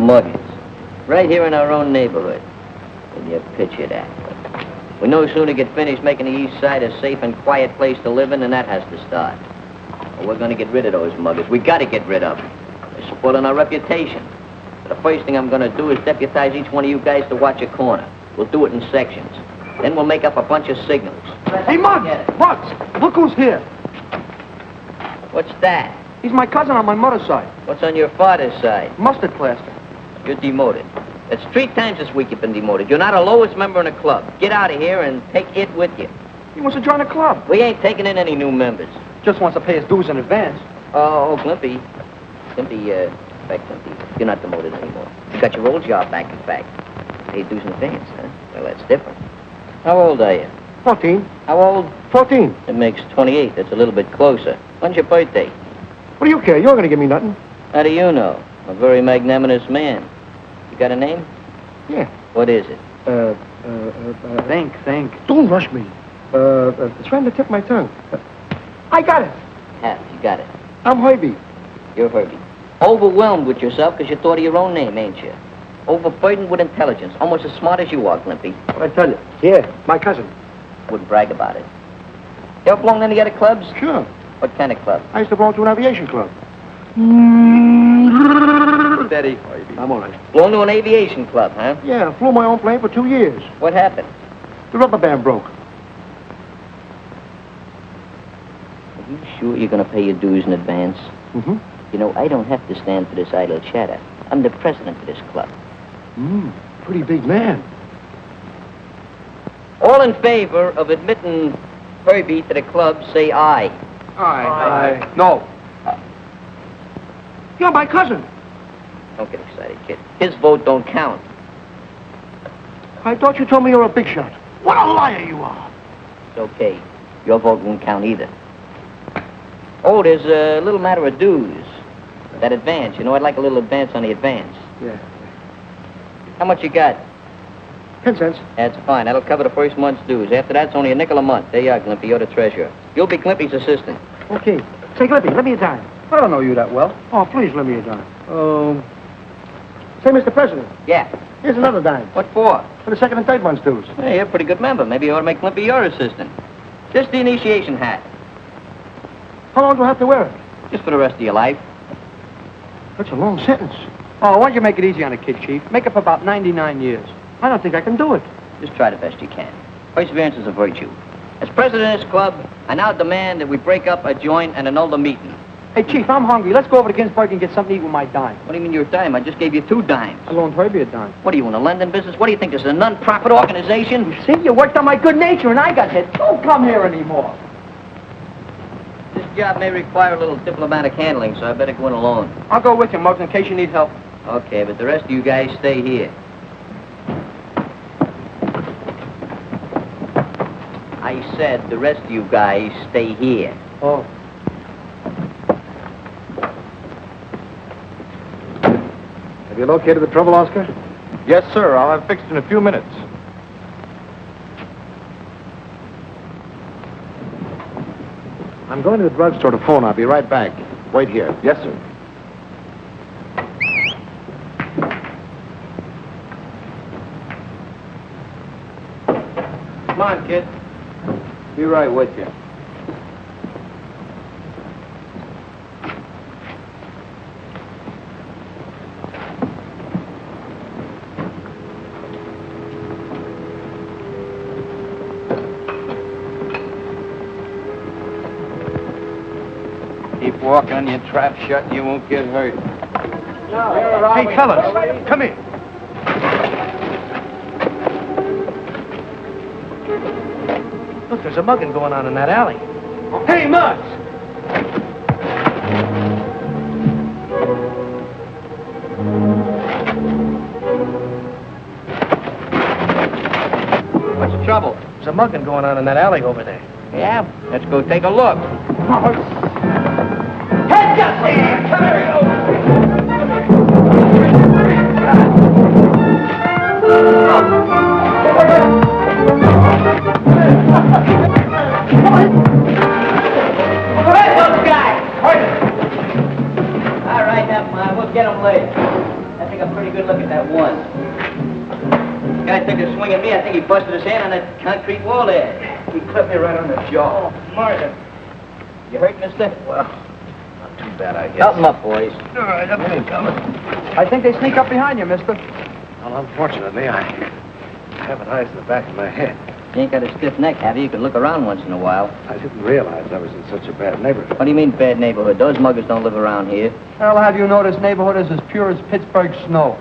muggers. Right here in our own neighborhood. Can you picture that? We no sooner get finished making the east side a safe and quiet place to live in, and that has to start. Well, we're going to get rid of those muggers. We got to get rid of them. They're spoiling our reputation. So the first thing I'm going to do is deputize each one of you guys to watch a corner. We'll do it in sections. Then we'll make up a bunch of signals. Hey, Muggs! Muggs! Look who's here. What's that? He's my cousin on my mother's side. What's on your father's side? Mustard plaster. You're demoted. That's 3 times this week you've been demoted. You're now the lowest member in the club. Get out of here and take it with you. He wants to join the club. We ain't taking in any new members. Just wants to pay his dues in advance. Oh, Glimpy. Glimpy, you're not demoted anymore. You got your old job back, in fact. Pay dues in advance, huh? Well, that's different. How old are you? 14. How old? 14. It makes 28. That's a little bit closer. When's your birthday? What do you care? You're going to give me nothing. How do you know? I'm a very magnanimous man. You got a name? Yeah. What is it? Think. Don't rush me. It's right on the tip of my tongue. I got it. You got it. I'm Herbie. You're Herbie. Overwhelmed with yourself because you thought of your own name, ain't you? Overburdened with intelligence. Almost as smart as you are, Glimpy. I tell you. Yeah, my cousin. Wouldn't brag about it. You ever belong to any other clubs? Sure. What kind of club? I used to belong to an aviation club. Steady, Herbie. I'm all right. Belong to an aviation club, huh? Yeah, flew my own plane for 2 years. What happened? The rubber band broke. Are you sure you're going to pay your dues in advance? Mm-hmm. You know, I don't have to stand for this idle chatter. I'm the president of this club. Pretty big man. All in favor of admitting Herbie to the club, say aye. Aye. No. You're my cousin. Don't get excited, kid. His vote don't count. I thought you told me you're a big shot. What a liar you are. It's okay. Your vote won't count either. Oh, there's a little matter of dues. That advance. You know, I'd like a little advance on the advance. Yeah. How much you got? 10 cents. That's fine. That'll cover the first month's dues. After that, it's only a nickel a month. There you are, Glimpy. You're the treasurer. You'll be Glimpy's assistant. Okay. Say, Glimpy, let me a dime. I don't know you that well. Oh, please, let me a dime. Say, Mr. President. Yeah. Here's another dime. What for? For the second and third month's dues. Hey, you're a pretty good member. Maybe you ought to make Glimpy your assistant. Just the initiation hat. How long do I have to wear it? Just for the rest of your life. That's a long sentence. Oh, why don't you make it easy on a kid, Chief? Make it for about 99 years. I don't think I can do it. Just try the best you can. Perseverance is a virtue. As president of this club, I now demand that we break up, adjourn, and annul the meeting. Hey, Chief, I'm hungry. Let's go over to Ginsburg and get something to eat with my dime. What do you mean your dime? I just gave you 2 dimes. I loaned Herbie a dime. What are you, in the lending business? What do you think, this is a non-profit organization? You see, you worked on my good nature and I got hit. Don't come here anymore. This job may require a little diplomatic handling, so I better go in alone. I'll go with you, Muggs, in case you need help. Okay, but the rest of you guys stay here. I said the rest of you guys stay here. Oh. Have you located the trouble, Oscar? Yes, sir. I'll have fixed in a few minutes. I'm going to the drugstore to phone. I'll be right back. Wait here. Yes, sir. Come on, kid. Be right with you. Keep walking on your trap shut and you won't get hurt. Hey, fellas, come here. Look, there's a mugging going on in that alley. Hey, Muggs! What's the trouble? There's a mugging going on in that alley over there. Yeah? Let's go take a look. Heads up there! Come here! All right, never mind. We'll get them later. Let take a pretty good look at that one. The guy took a swing at me. I think he busted his hand on that concrete wall there. He clipped me right on the jaw. Murder. You hurt, mister? Well, not too bad, I guess. Help him up, boys. All right, I'm coming. I think they sneak up behind you, mister. Well, unfortunately, I haven't eyes in the back of my head. You ain't got a stiff neck, have you? You can look around once in a while. I didn't realize I was in such a bad neighborhood. What do you mean, bad neighborhood? Those muggers don't live around here. I'll have you know this neighborhood is as pure as Pittsburgh snow.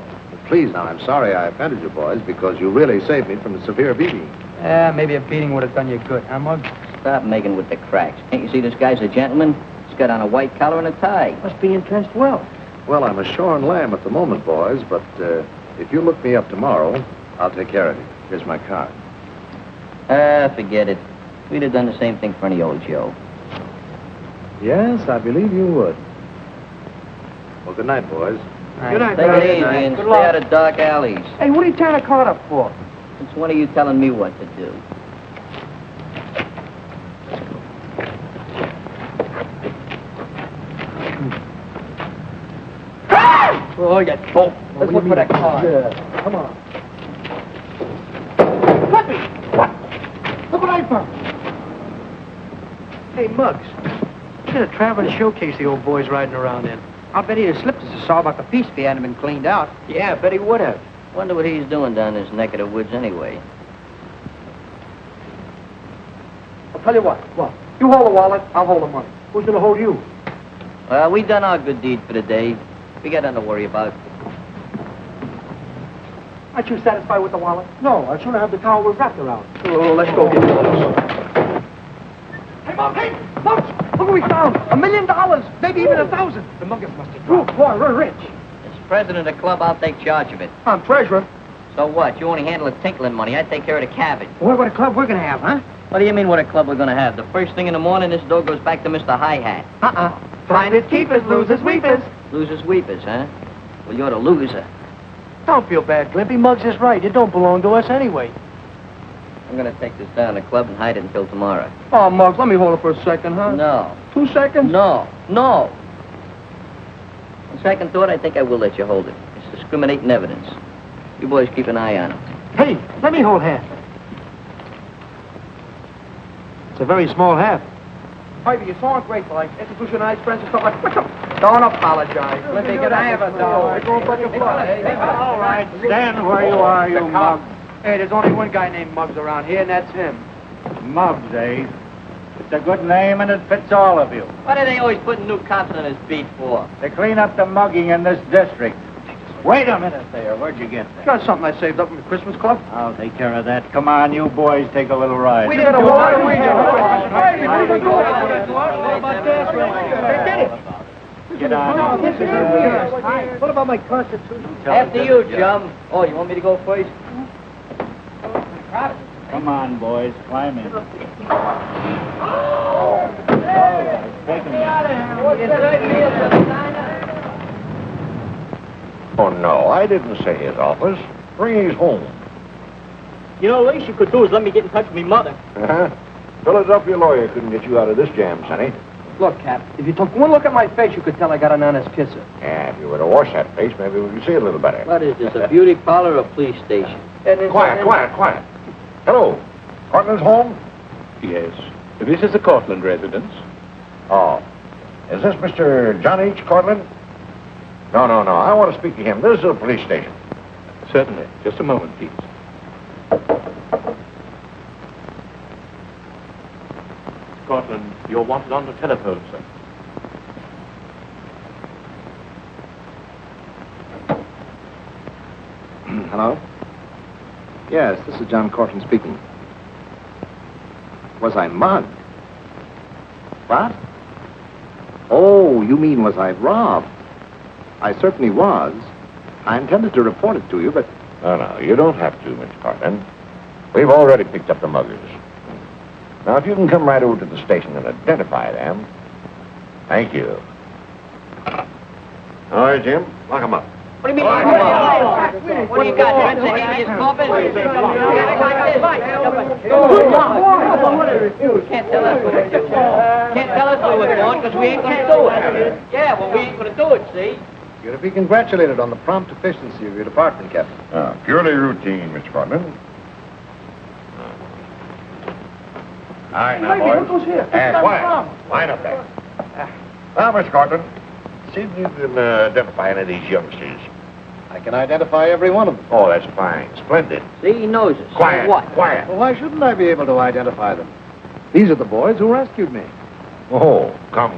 Please, now, I'm sorry I offended you boys because you really saved me from a severe beating. Yeah, maybe a beating would have done you good, huh, Mug? Stop making with the cracks. Can't you see this guy's a gentleman? He's got on a white collar and a tie. Must be entrenched well. Well, I'm a shorn lamb at the moment, boys, but if you look me up tomorrow, I'll take care of you. Here's my card. Forget it. We'd have done the same thing for any old Joe. Yes, I believe you would. Well, good night, boys. Good night, Take brother. it easy and Good stay luck. out of dark alleys. Hey, what are you tying a card up for? It's one of you telling me what to do. Oh, you dope. Let's look for that card. Yeah, come on. Let me! What? Look what I found. Hey, Muggs. Look at a traveling showcase the old boy's riding around in. I'll bet he'd have slipped us a saw about the piece if he hadn't been cleaned out. Yeah, I bet he would have. Wonder what he's doing down this neck of the woods anyway. I'll tell you what. What? You hold the wallet, I'll hold the money. Who's gonna hold you? Well, we done our good deed for the day. We got nothing to worry about. Aren't you satisfied with the wallet? No, I'd sooner have the towel we're wrapped around. Oh, let's go get this. Hey, Muggs! Hey, Muggs! Look what we found! $1 million! Maybe even 1,000! The muggers must have dropped. Oh, boy, we're rich. As president of the club, I'll take charge of it. I'm treasurer. So what? You only handle the tinkling money. I take care of the cabbage. What about a club we're gonna have, huh? What do you mean what a club we're gonna have? The first thing in the morning, this dough goes back to Mr. Hi-Hat. Finders, keepers, losers, weepers. Losers, weepers, huh? Well, you're the loser. Don't feel bad, Glimpy. Muggs is right. It don't belong to us anyway. I'm gonna take this down to the club and hide it until tomorrow. Oh, Muggs, let me hold it for a second, huh? No. 2 seconds? No. No. On second thought, I think I will let you hold it. It's discriminating evidence. You boys keep an eye on him. Hey, let me hold half. It's a very small half. Ivy, you're so ungrateful. I introduce your nice friends and stuff like that. Don't apologize. Let me get a half a dollar. All right, stand where you are, you mug. Hey, there's only one guy named Muggs around here, and that's him. Muggs, eh? It's a good name, and it fits all of you. What are they always putting new cops on his beat for? To clean up the mugging in this district. Wait a minute there. Where'd you get that? Got something I saved up from the Christmas club. I'll take care of that. Come on, you boys, take a little ride. We didn't do it. We did it. Get on. What about my constitution? After you, chum. Oh, you want me to go first? Come on, boys, climb in. Take him. Oh, no, I didn't say his office. Bring his home. You know, the least you could do is let me get in touch with me mother. Uh-huh. Philadelphia lawyer couldn't get you out of this jam, Sonny. Look, Cap, if you took one look at my face, you could tell I got an honest kisser. Yeah, if you were to wash that face, maybe we could see it a little better. What is this, a beauty parlor or a police station? Quiet. Hello. Cortland's home? Yes. This is the Cortland residence. Oh. Is this Mr. John H. Cortland? No. I want to speak to him. This is a police station. Certainly. Just a moment, please. Cortland, you're wanted on the telephone, sir. Hello? Yes, this is John Cortland speaking. Was I mugged? What? Oh, you mean was I robbed? I certainly was. I intended to report it to you, but... No, you don't have to, Mr. Cortland. We've already picked up the muggers. Now, if you can come right over to the station and identify them... Thank you. All right, Jim, lock them up. What do you mean, lock him up? What do you got, Trent? Any coffin? Can't tell us what we're doing. Can't tell us what we're doing because we ain't going to do it. Yeah, well, we ain't going to do it, see? You're to be congratulated on the prompt efficiency of your department, Captain. Purely routine, Mr. Cortland. All right, now, boys. Look who's here. Quiet. Line up there. Now, Mr. Cortland, see if you can identify any of these youngsters. I can identify every one of them. Oh, that's fine. Splendid. See, he knows us. Quiet. What? Quiet. Well, why shouldn't I be able to identify them? These are the boys who rescued me. Oh, come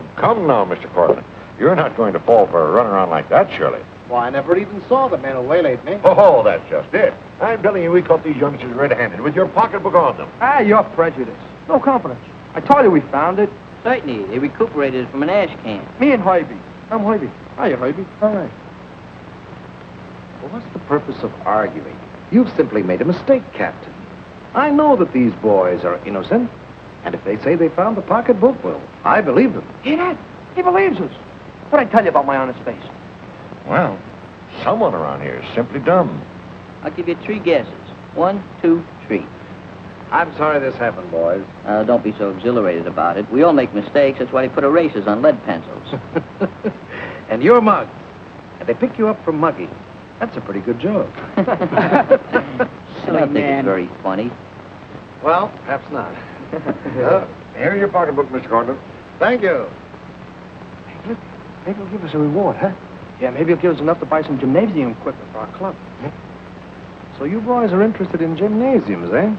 now, Mr. Cortland. You're not going to fall for a runaround like that, surely. Why, I never even saw the men who waylaid me. Oh, that's just it. I'm telling you, we caught these youngsters red-handed with your pocketbook on them. You're prejudiced. No confidence. I told you we found it. Certainly. They recuperated it from an ash can. Me and Herbie. I'm Herbie. Hiya, Herbie. All right. Well, what's the purpose of arguing? You've simply made a mistake, Captain. I know that these boys are innocent. And if they say they found the pocketbook, well, I believe them. Hear that? He believes us. What'd I tell you about my honest face? Well, someone around here is simply dumb. I'll give you 3 guesses. 1, 2, 3. I'm sorry this happened, boys. Don't be so exhilarated about it. We all make mistakes. That's why they put erasers on lead pencils. And you're mugged. And they pick you up for mugging. That's a pretty good joke. I don't think it's very funny. Well, perhaps not. Here's your pocketbook, Mr. Cortland. Thank you. Maybe he'll give us a reward, huh? Yeah, maybe he'll give us enough to buy some gymnasium equipment for our club. So you boys are interested in gymnasiums, eh?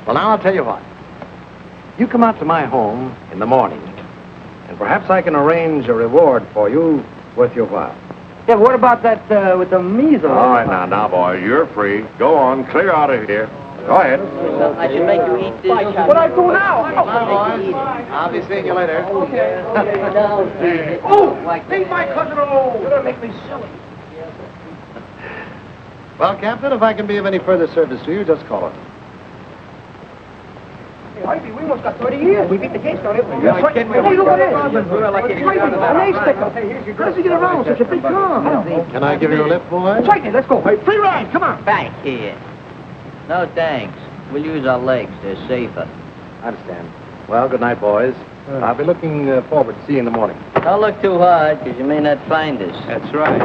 Well, now I'll tell you what. You come out to my home in the morning, and perhaps I can arrange a reward for you worth your while. Yeah, but what about that with the measles? All right, now, boys, you're free. Go on, clear out of here. Go ahead. I should make you eat this. What I do now? I'll be seeing you later. Leave my cousin alone. You're gonna make me silly. Well, Captain, if I can be of any further service to you, just call us. Hey, Herbie, we almost got 30 years. We beat the case, don't we? Yes, right. Hey, look at this. An ace sticker. How does he get around with such a big car? Can I give you a lift, boys? Certainly, let's go. Hey, free ride, come on. Back here. No, thanks. We'll use our legs. They're safer. I understand. Well, good night, boys. I'll be looking forward to seeing you in the morning. Don't look too hard, because you may not find us. That's right.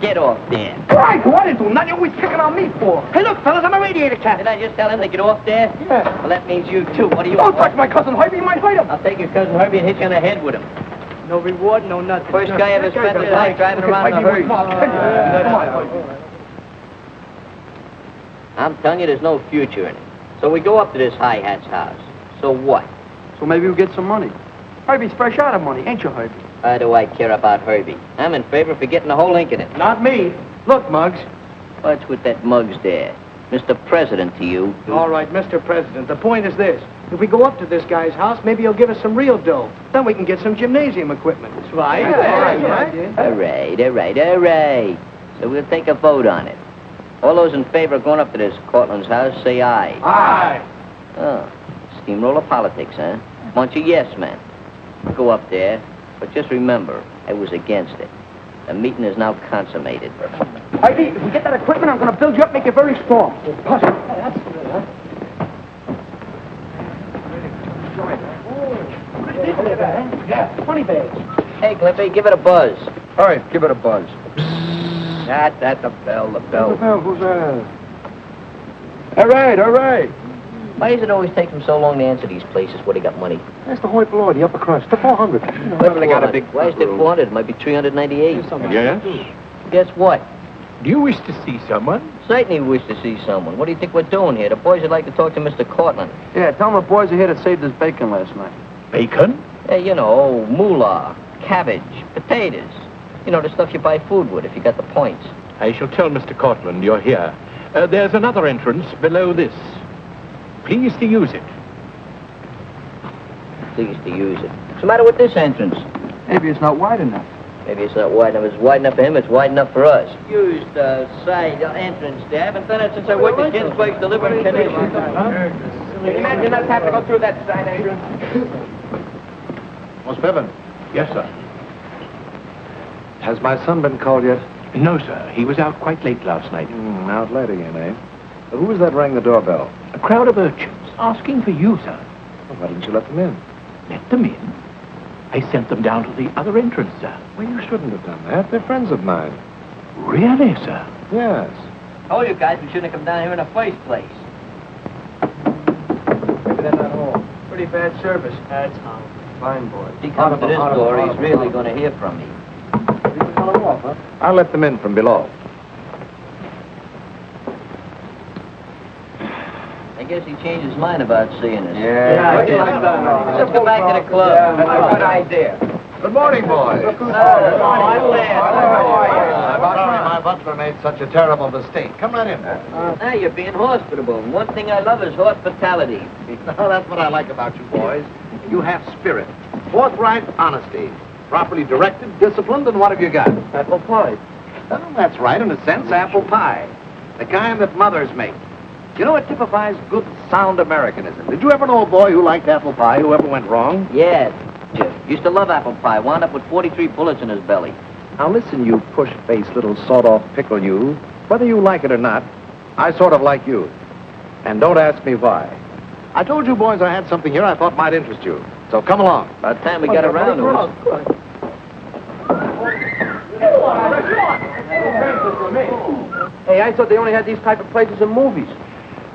Get off there. Right, what is it? Nothing always picking on me for. Hey, look, fellas, I'm a radiator cat. Did I just tell him to get off there? Yeah. Well, that means you, too. What do you Don't want? touch my cousin Herbie, you might hurt him. I'll take your cousin Herbie and hit you on the head with him. No reward, no nothing. First guy ever spent his life driving around in a hearse. I'm telling you, there's no future in it. So we go up to this hi-hat's house. So what? So maybe we'll get some money. Herbie's fresh out of money, ain't you, Herbie? Why do I care about Herbie? I'm in favor of getting the whole ink in it. Not me. Look, Muggs. What's with that Muggs there? Mr. President to you. All right, Mr. President, the point is this. If we go up to this guy's house, maybe he'll give us some real dough. Then we can get some gymnasium equipment. That's right. All right. So we'll take a vote on it. All those in favor of going up to this Cortland's house, say aye. Aye. Oh, steamroller politics, huh? Bunch of yes men. Go up there, but just remember, I was against it. The meeting is now consummated. Herbie, if we get that equipment, I'm going to build you up, make you very strong. Puzzle. That's good, huh? Yeah, 20 bags. Hey, Clippy, give it a buzz. All right, give it a buzz. That's the bell. Who's that? All right. Why does it always take them so long to answer these places where they got money? That's the hoi polloi, the upper crust, the 400. Why is there 400? It might be 398. Yes? Guess what? Do you wish to see someone? Certainly wish to see someone. What do you think we're doing here? The boys would like to talk to Mr. Cortland. Yeah, tell him the boys are here that saved us bacon last night. Bacon? Hey, you know, moolah, cabbage, potatoes. You know, the stuff you buy food with if you got the points. I shall tell Mr. Cortland you're here. There's another entrance below this. Please to use it. Please to use it. What's the matter with this entrance? Maybe it's not wide enough. Maybe it's not wide enough. It's wide enough for him. It's wide enough for us. Use the side entrance there. I haven't done it since I worked at Ginsberg's delivering conditions. Imagine us having to go through that side entrance. What's Pippin? Yes, sir. Has my son been called yet? No, sir. He was out quite late last night. Out late again, eh? Who was that rang the doorbell? A crowd of urchins asking for you, sir. Well, why didn't you let them in? Let them in? I sent them down to the other entrance, sir. Well, you shouldn't have done that. They're friends of mine. Really, sir? Yes. I told you guys we shouldn't have come down here in the first place. Maybe they're not home. Pretty bad service. That's how. Fine boy. If he comes to this door, he's really going to hear from me. You can call him off, huh? I'll let them in from below. I guess he changed his mind about seeing us. Yeah. Let's go back to the club. That's a good idea. Good morning, boys. My butler made such a terrible mistake. Come right in, boys. Now you're being hospitable. And one thing I love is hospitality. Well, that's what I like about you boys. You have spirit, forthright honesty, properly directed, disciplined, and what have you got? Apple pie. Well, that's right, in a sense, apple pie. The kind that mothers make. You know, it typifies good, sound Americanism. Did you ever know a boy who liked apple pie, who ever went wrong? Yeah, used to love apple pie. Wound up with 43 bullets in his belly. Now listen, you push-faced little sawed-off pickle, you. Whether you like it or not, I sort of like you. And don't ask me why. I told you boys I had something here I thought might interest you. So come along. By the time we got around to it. Hey, I thought they only had these type of places in movies.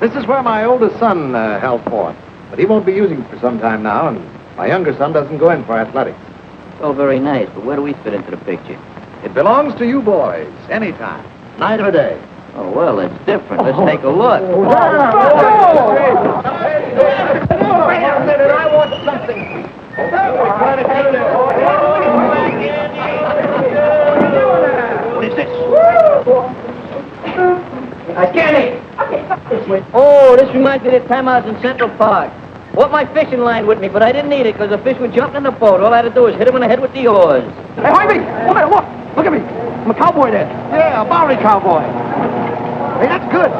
This is where my oldest son held forth. But he won't be using it for some time now, and my younger son doesn't go in for athletics. Oh, very nice, but where do we fit into the picture? It belongs to you boys, anytime, night or day. Oh, well, it's different. Let's take a look. Wait a minute, I want something. What is this? I can't. Oh, this reminds me of the time I was in Central Park. Want my fishing line with me, but I didn't need it because the fish were jumping in the boat. All I had to do was hit him in the head with the oars. Hey, Harvey, come here, look. Look at me. I'm a cowboy there. Yeah, a Bowery cowboy. Hey, that's good.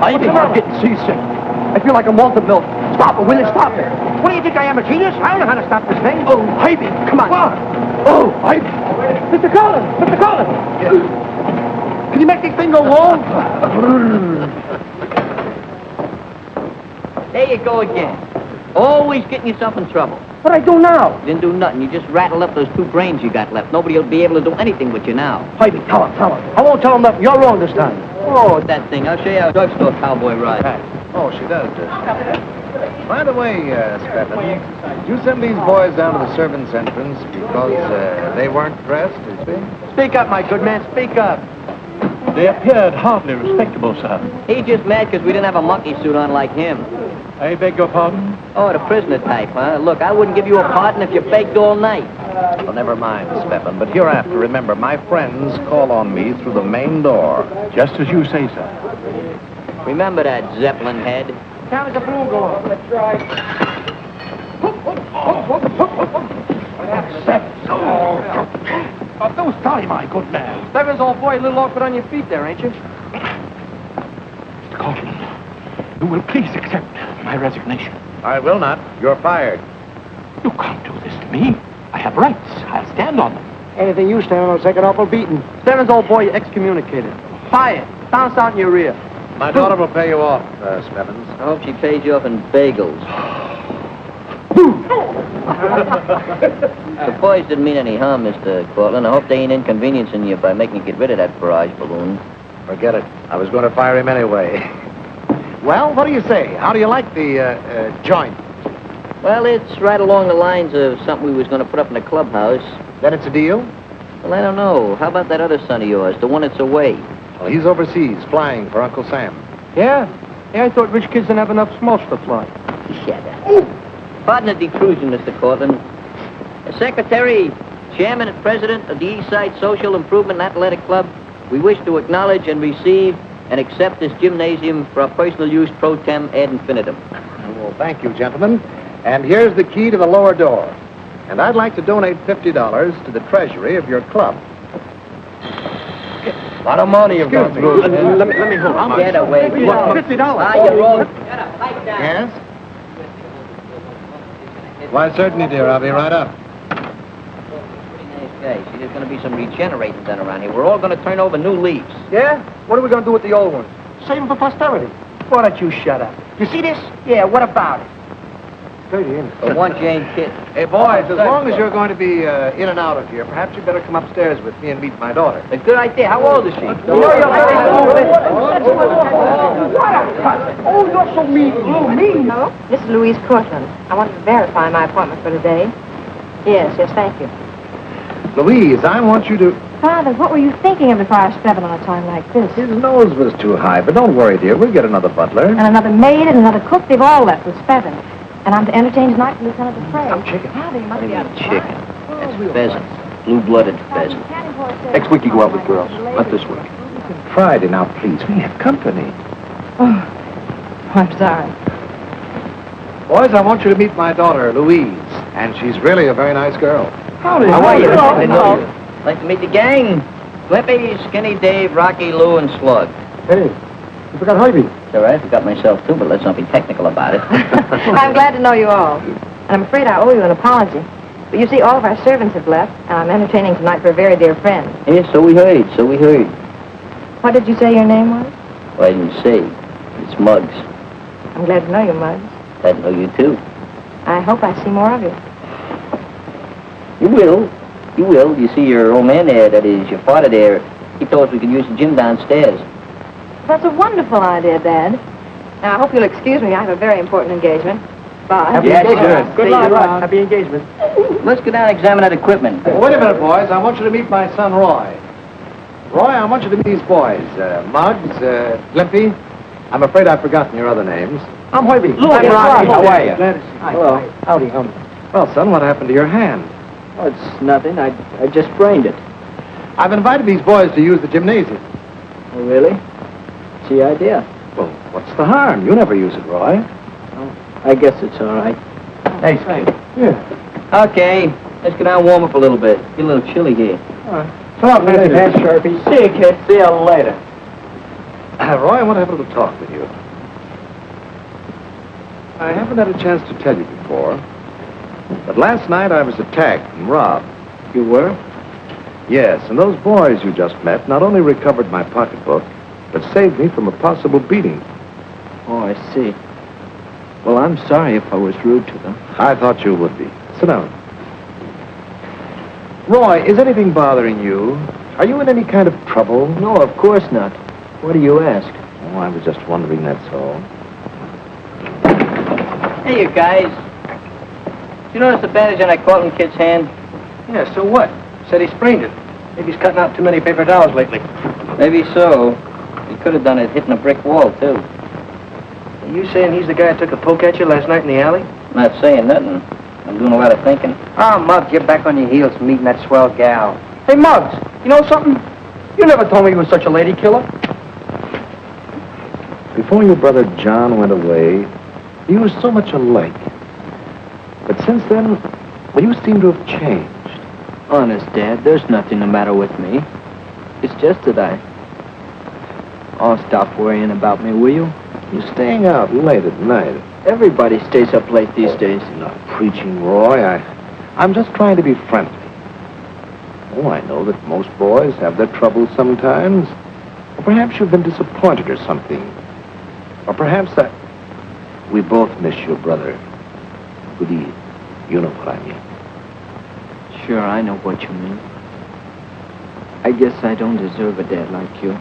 I think I'm getting seasick. I feel like I'm malted milk. Stop it, will you? Stop it. What do you think I am, a genius? I don't know how to stop this thing. Oh, Ivy, Come on. What? Oh, Ivy. Mr. Collins! Mr. Collins! Can you make this thing go long? There you go again. Always getting yourself in trouble. What do I do now? You didn't do nothing. You just rattled up those 2 brains you got left. Nobody will be able to do anything with you now. Ivy, tell him. I won't tell him nothing. You're wrong this time. Oh, that thing. I'll show you how a drugstore cowboy rides. Oh, she does. By the way, Stephen, you send these boys down to the servants' entrance because they weren't dressed, you see? Speak up, my good man. Speak up. They appeared hardly respectable, sir. He's just mad because we didn't have a monkey suit on like him. I beg your pardon? Oh, the prisoner type, huh? Look, I wouldn't give you a pardon if you begged all night. Well, never mind, Stephen, but hereafter, remember, my friends call on me through the main door. Just as you say, sir. Remember that Zeppelin head? How is the blue going? Let's try. Do sorry, my good man. Stebbins, old boy, a little awkward on your feet there, ain't you? Mr. Cortland, you will please accept my resignation. I will not. You're fired. You can't do this to me. I have rights. I'll stand on them. Anything you stand on will take an awful beating. Stebbins, old boy, you're excommunicated. Fired. Bounce out in your rear. My daughter will pay you off, Stebbins. I hope she pays you off in bagels. The boys didn't mean any harm, Mr. Cortland. I hope they ain't inconveniencing you by making you get rid of that barrage balloon. Forget it. I was going to fire him anyway. Well, what do you say? How do you like the joint? Well, it's right along the lines of something we was going to put up in the clubhouse. Then it's a deal? Well, I don't know. How about that other son of yours, the one that's away? Well, he's overseas, flying for Uncle Sam. Yeah? Yeah, I thought rich kids didn't have enough smokes to fly. Shut up. Pardon the intrusion, Mr. Cortland. Secretary, Chairman and President of the East Side Social Improvement and Athletic Club, we wish to acknowledge and receive and accept this gymnasium for our personal use pro tem ad infinitum. Well, thank you, gentlemen. And here's the key to the lower door. And I'd like to donate $50 to the treasury of your club. A lot of money you've gone through. Let me hold on. Get away. $50. Ah, you're wrong. Shut up. Pipe down. Yes? Why, certainly, dear. I'll be right up. Pretty nice guy. See, there's going to be some regenerating done around here. We're all going to turn over new leaves. Yeah? What are we going to do with the old ones? Save them for posterity. Why don't you shut up? You see this? Yeah, what about it? dirty, ain't it? But once you ain't kidding. Hey, boys, as long as you're going to be in and out of here, perhaps you'd better come upstairs with me and meet my daughter. A good idea. How old is she? Oh, you're so mean. Oh, mean. Hello? This is Louise Cortland. I wanted to verify my appointment for today. Yes, thank you. Louise, I want you to... Father, what were you thinking of before I was seven on a time like this? His nose was too high, but don't worry, dear. We'll get another butler. And another maid and another cook. They've all left with Spevin. And I'm to entertain tonight for Lieutenant Dupre. Some chicken. Father, you must be out of Chicken. That's pheasant. Blue-blooded pheasant. Next week you go out with girls. Not this week. Friday, now, please. We have company. Oh, I'm sorry. Boys, I want you to meet my daughter, Louise. And she's really a very nice girl. How are you? Like to meet the gang? Flippy, Skinny Dave, Rocky, Lou, and Slug. Hey, you forgot Herbie. It's all right, I forgot myself too, but let's not be technical about it. I'm glad to know you all. And I'm afraid I owe you an apology. But you see, all of our servants have left, and I'm entertaining tonight for a very dear friend. Yes, so we heard. What did you say your name was? Well, I didn't say. It's Muggs. I'm glad to know you, Muggs. Glad to know you too. I hope I see more of you. You will. You will. You see, your old man there, that is, your father there, he told us we could use the gym downstairs. That's a wonderful idea, Dad. Now, I hope you'll excuse me. I have a very important engagement. Bye. Yes, sure. Good luck. Happy engagement. Let's go down and examine that equipment. Wait a minute, boys. I want you to meet my son, Roy. Roy, I want you to meet these boys. Muggs, Limpy. I'm afraid I've forgotten your other names. I'm Herbie. I'm Rocky. How are you? Glad to see you. Hello. Howdy, Well, son, what happened to your hand? Oh, it's nothing. I just sprained it. I've invited these boys to use the gymnasium. Oh, really? What's the idea? Well, what's the harm? You never use it, Roy. Oh, I guess it's all right. Thanks, kid. Yeah. Okay, let's go down and warm up a little bit. Get a little chilly here. All right. So long, Benedict. Sharpie. See you, kid. See you later. Roy, I want to have a little talk with you. I haven't had a chance to tell you before, but last night I was attacked and robbed. You were? Yes, and those boys you just met not only recovered my pocketbook, but saved me from a possible beating. Oh, I see. Well, I'm sorry if I was rude to them. I thought you would be. Sit down. Roy, is anything bothering you? Are you in any kind of trouble? No, of course not. What do you ask? Oh, I was just wondering, that's all. Hey, you guys. Did you notice the bandage on that Cortland kid's hand? Yeah, so what? Said he sprained it. Maybe he's cutting out too many paper towels lately. Maybe so. He could have done it hitting a brick wall, too. Are you saying he's the guy who took a poke at you last night in the alley? Not saying nothing. I'm doing a lot of thinking. Ah, Muggs, get back on your heels meeting that swell gal. Hey, Muggs, you know something? You never told me you were such a lady killer. Before your brother John went away, you were so much alike. But since then, well, you seem to have changed. Honest, Dad, there's nothing the matter with me. It's just that Oh, stop worrying about me, will you? You're staying out late at night. Everybody stays up late these days. Not preaching, Roy. I'm just trying to be friendly. Oh, I know that most boys have their troubles sometimes. Or perhaps you've been disappointed or something. Or perhaps that we both miss your brother. Goody, you know what I mean. Sure, I know what you mean. I guess I don't deserve a dad like you.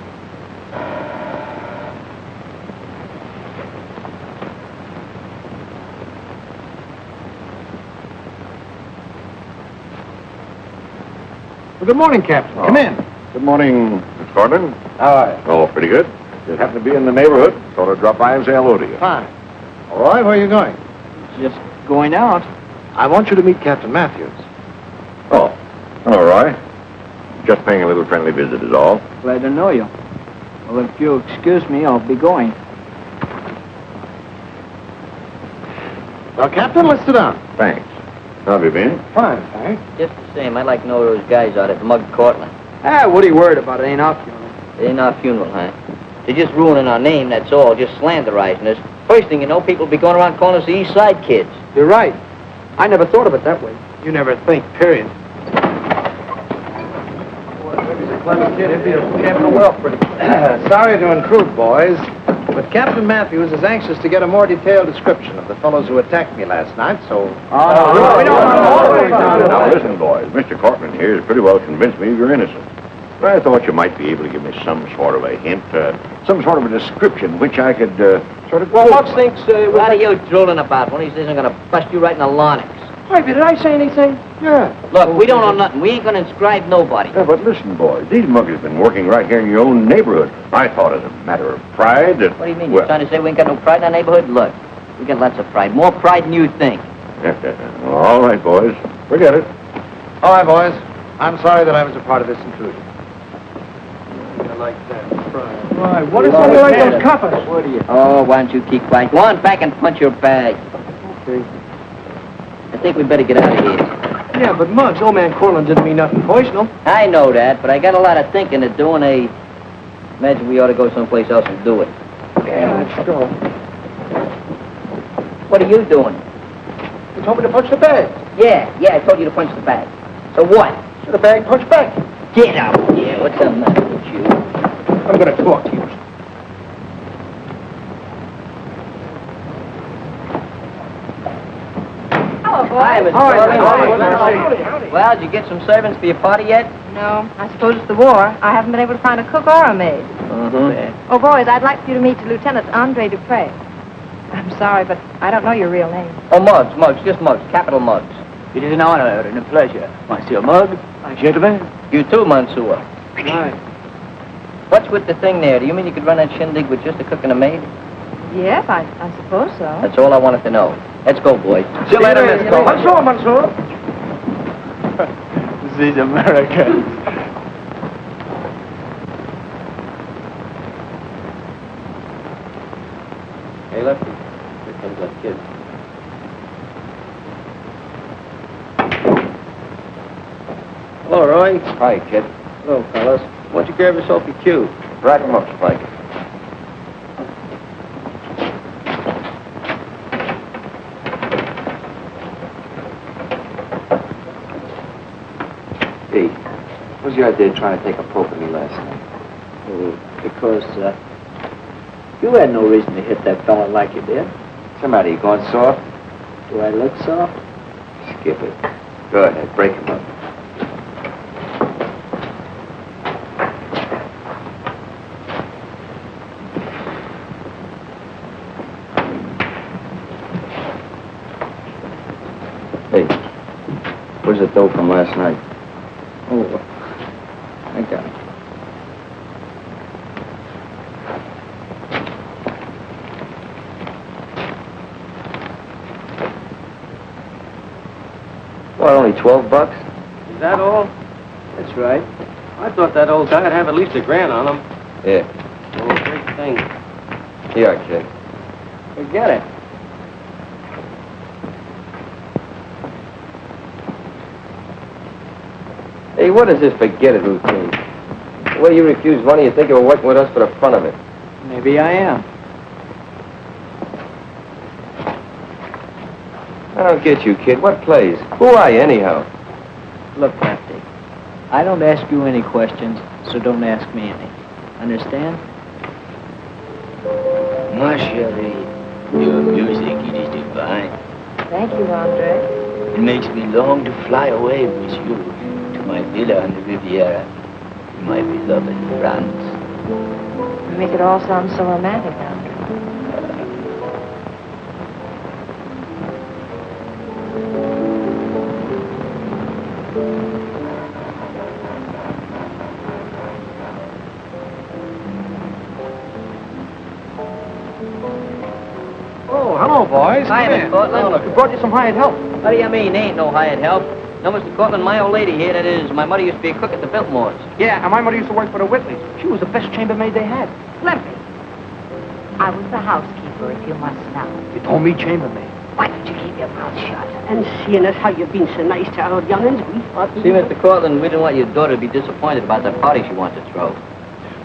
Well, good morning, Captain. Come in. Good morning, Miss Gordon. How are you? Oh, pretty good. Just happen to be in the neighborhood. Thought I'd drop by and say hello to you. Fine. All right, where are you going? Just going out. I want you to meet Captain Matthews. Oh, hello, Roy. Just paying a little friendly visit is all. Glad to know you. Well, if you'll excuse me, I'll be going. Well, Captain, let's sit down. Thanks. How have you been? Fine, thanks. Just the same, I'd like to know those guys out at Mug Cortland. Ah, what are you worried about? It ain't our funeral. It ain't our funeral, huh? They're just ruining our name, that's all, just slanderizing us. First thing you know, people will be going around calling us the East Side kids. You're right. I never thought of it that way. You never think, period. Sorry to intrude, boys. But Captain Matthews is anxious to get a more detailed description of the fellows who attacked me last night, so... Now, listen, boys. Mr. Cortland here has pretty well convinced me you're innocent. But I thought you might be able to give me some sort of a hint, some sort of a description which I could sort of... Well, Muggs thinks... what are you drooling about? One of these days I'm going to bust you right in the larynx. Wait, did I say anything? Yeah. Look, we don't know nothing. We ain't going to inscribe nobody. Yeah, but listen, boys. These muggers have been working right here in your own neighborhood. I thought as a matter of pride that... What do you mean? You're trying to say we ain't got no pride in our neighborhood? Look, we got lots of pride. More pride than you think. All right, boys. Forget it. All right, boys. I'm sorry that I was a part of this intrusion. I like that. Right, what is something like those coppers? What are you? Oh, why don't you keep quiet? Go on back and punch your bag. Okay. I think we better get out of here. Yeah, but Muggs, old man Cortland didn't mean nothing personal. I know that, but I got a lot of thinking to do, and I imagine we ought to go someplace else and do it. Yeah, let's go. What are you doing? You told me to punch the bag. Yeah, I told you to punch the bag. So what? So the bag punch back. Get out here. What's the matter with you? I'm going to talk to you. Hello, boy. Hi, Miss Howdy. Cortland. Well, did you get some servants for your party yet? No, I suppose it's the war. I haven't been able to find a cook or a maid. Mm-hmm. Oh, boys, I'd like for you to meet Lieutenant Andre Dupre. I'm sorry, but I don't know your real name. Oh, Muggs, just Muggs, capital Muggs. It is an honor and a pleasure. Monsieur Mugg, my gentleman. You too, Mansour. Right. What's with the thing there? Do you mean you could run that shindig with just a cook and a maid? Yes, I suppose so. That's all I wanted to know. Let's go, boys. See you later, Miss Cole. Mansour. These Americans. Hey, Lefty. Here comes that kid. Hello, Roy. Hi, kid. Hello, fellas. Why don't you grab yourself your cue? Right him up, Spike. Hey, what was your idea of trying to take a poke at me last night? Because you had no reason to hit that fella like you did. Somebody, you going soft? Do I look soft? Skip it. Go ahead, break him up. Hey, where's the dough from last night? Oh, I got it. What, only $12? Is that all? That's right. I thought that old guy'd have at least $1,000 on him. Yeah. Oh, big thing. Here, kid. Forget it. Hey, what is this forget it routine? The way you refuse money, you think you were working with us for the fun of it. Maybe I am. I don't get you, kid. What plays? Who are you, anyhow? Look, Lefty, I don't ask you any questions, so don't ask me any. Understand? Ma chérie, your music, it is divine. Thank you, Andre. It makes me long to fly away with you to my villa on the Riviera, to my beloved France. You make it all sound so romantic, Andre. Oh, hello, boys. Hi, Come Miss in. Cortland. Oh, look, we brought you some hired help. What do you mean? Ain't no hired help. No, Mr. Cortland, my old lady here, that is, my mother used to be a cook at the Biltmores. Yeah, and my mother used to work for the Whitleys. She was the best chambermaid they had. Lefty, I was the housekeeper, if you must know. You told me chambermaid. Why don't you keep your mouth shut? And seeing as how you've been so nice to our young'uns, we thought... See, Mr. Cortland, we didn't want your daughter to be disappointed about that party she wanted to throw.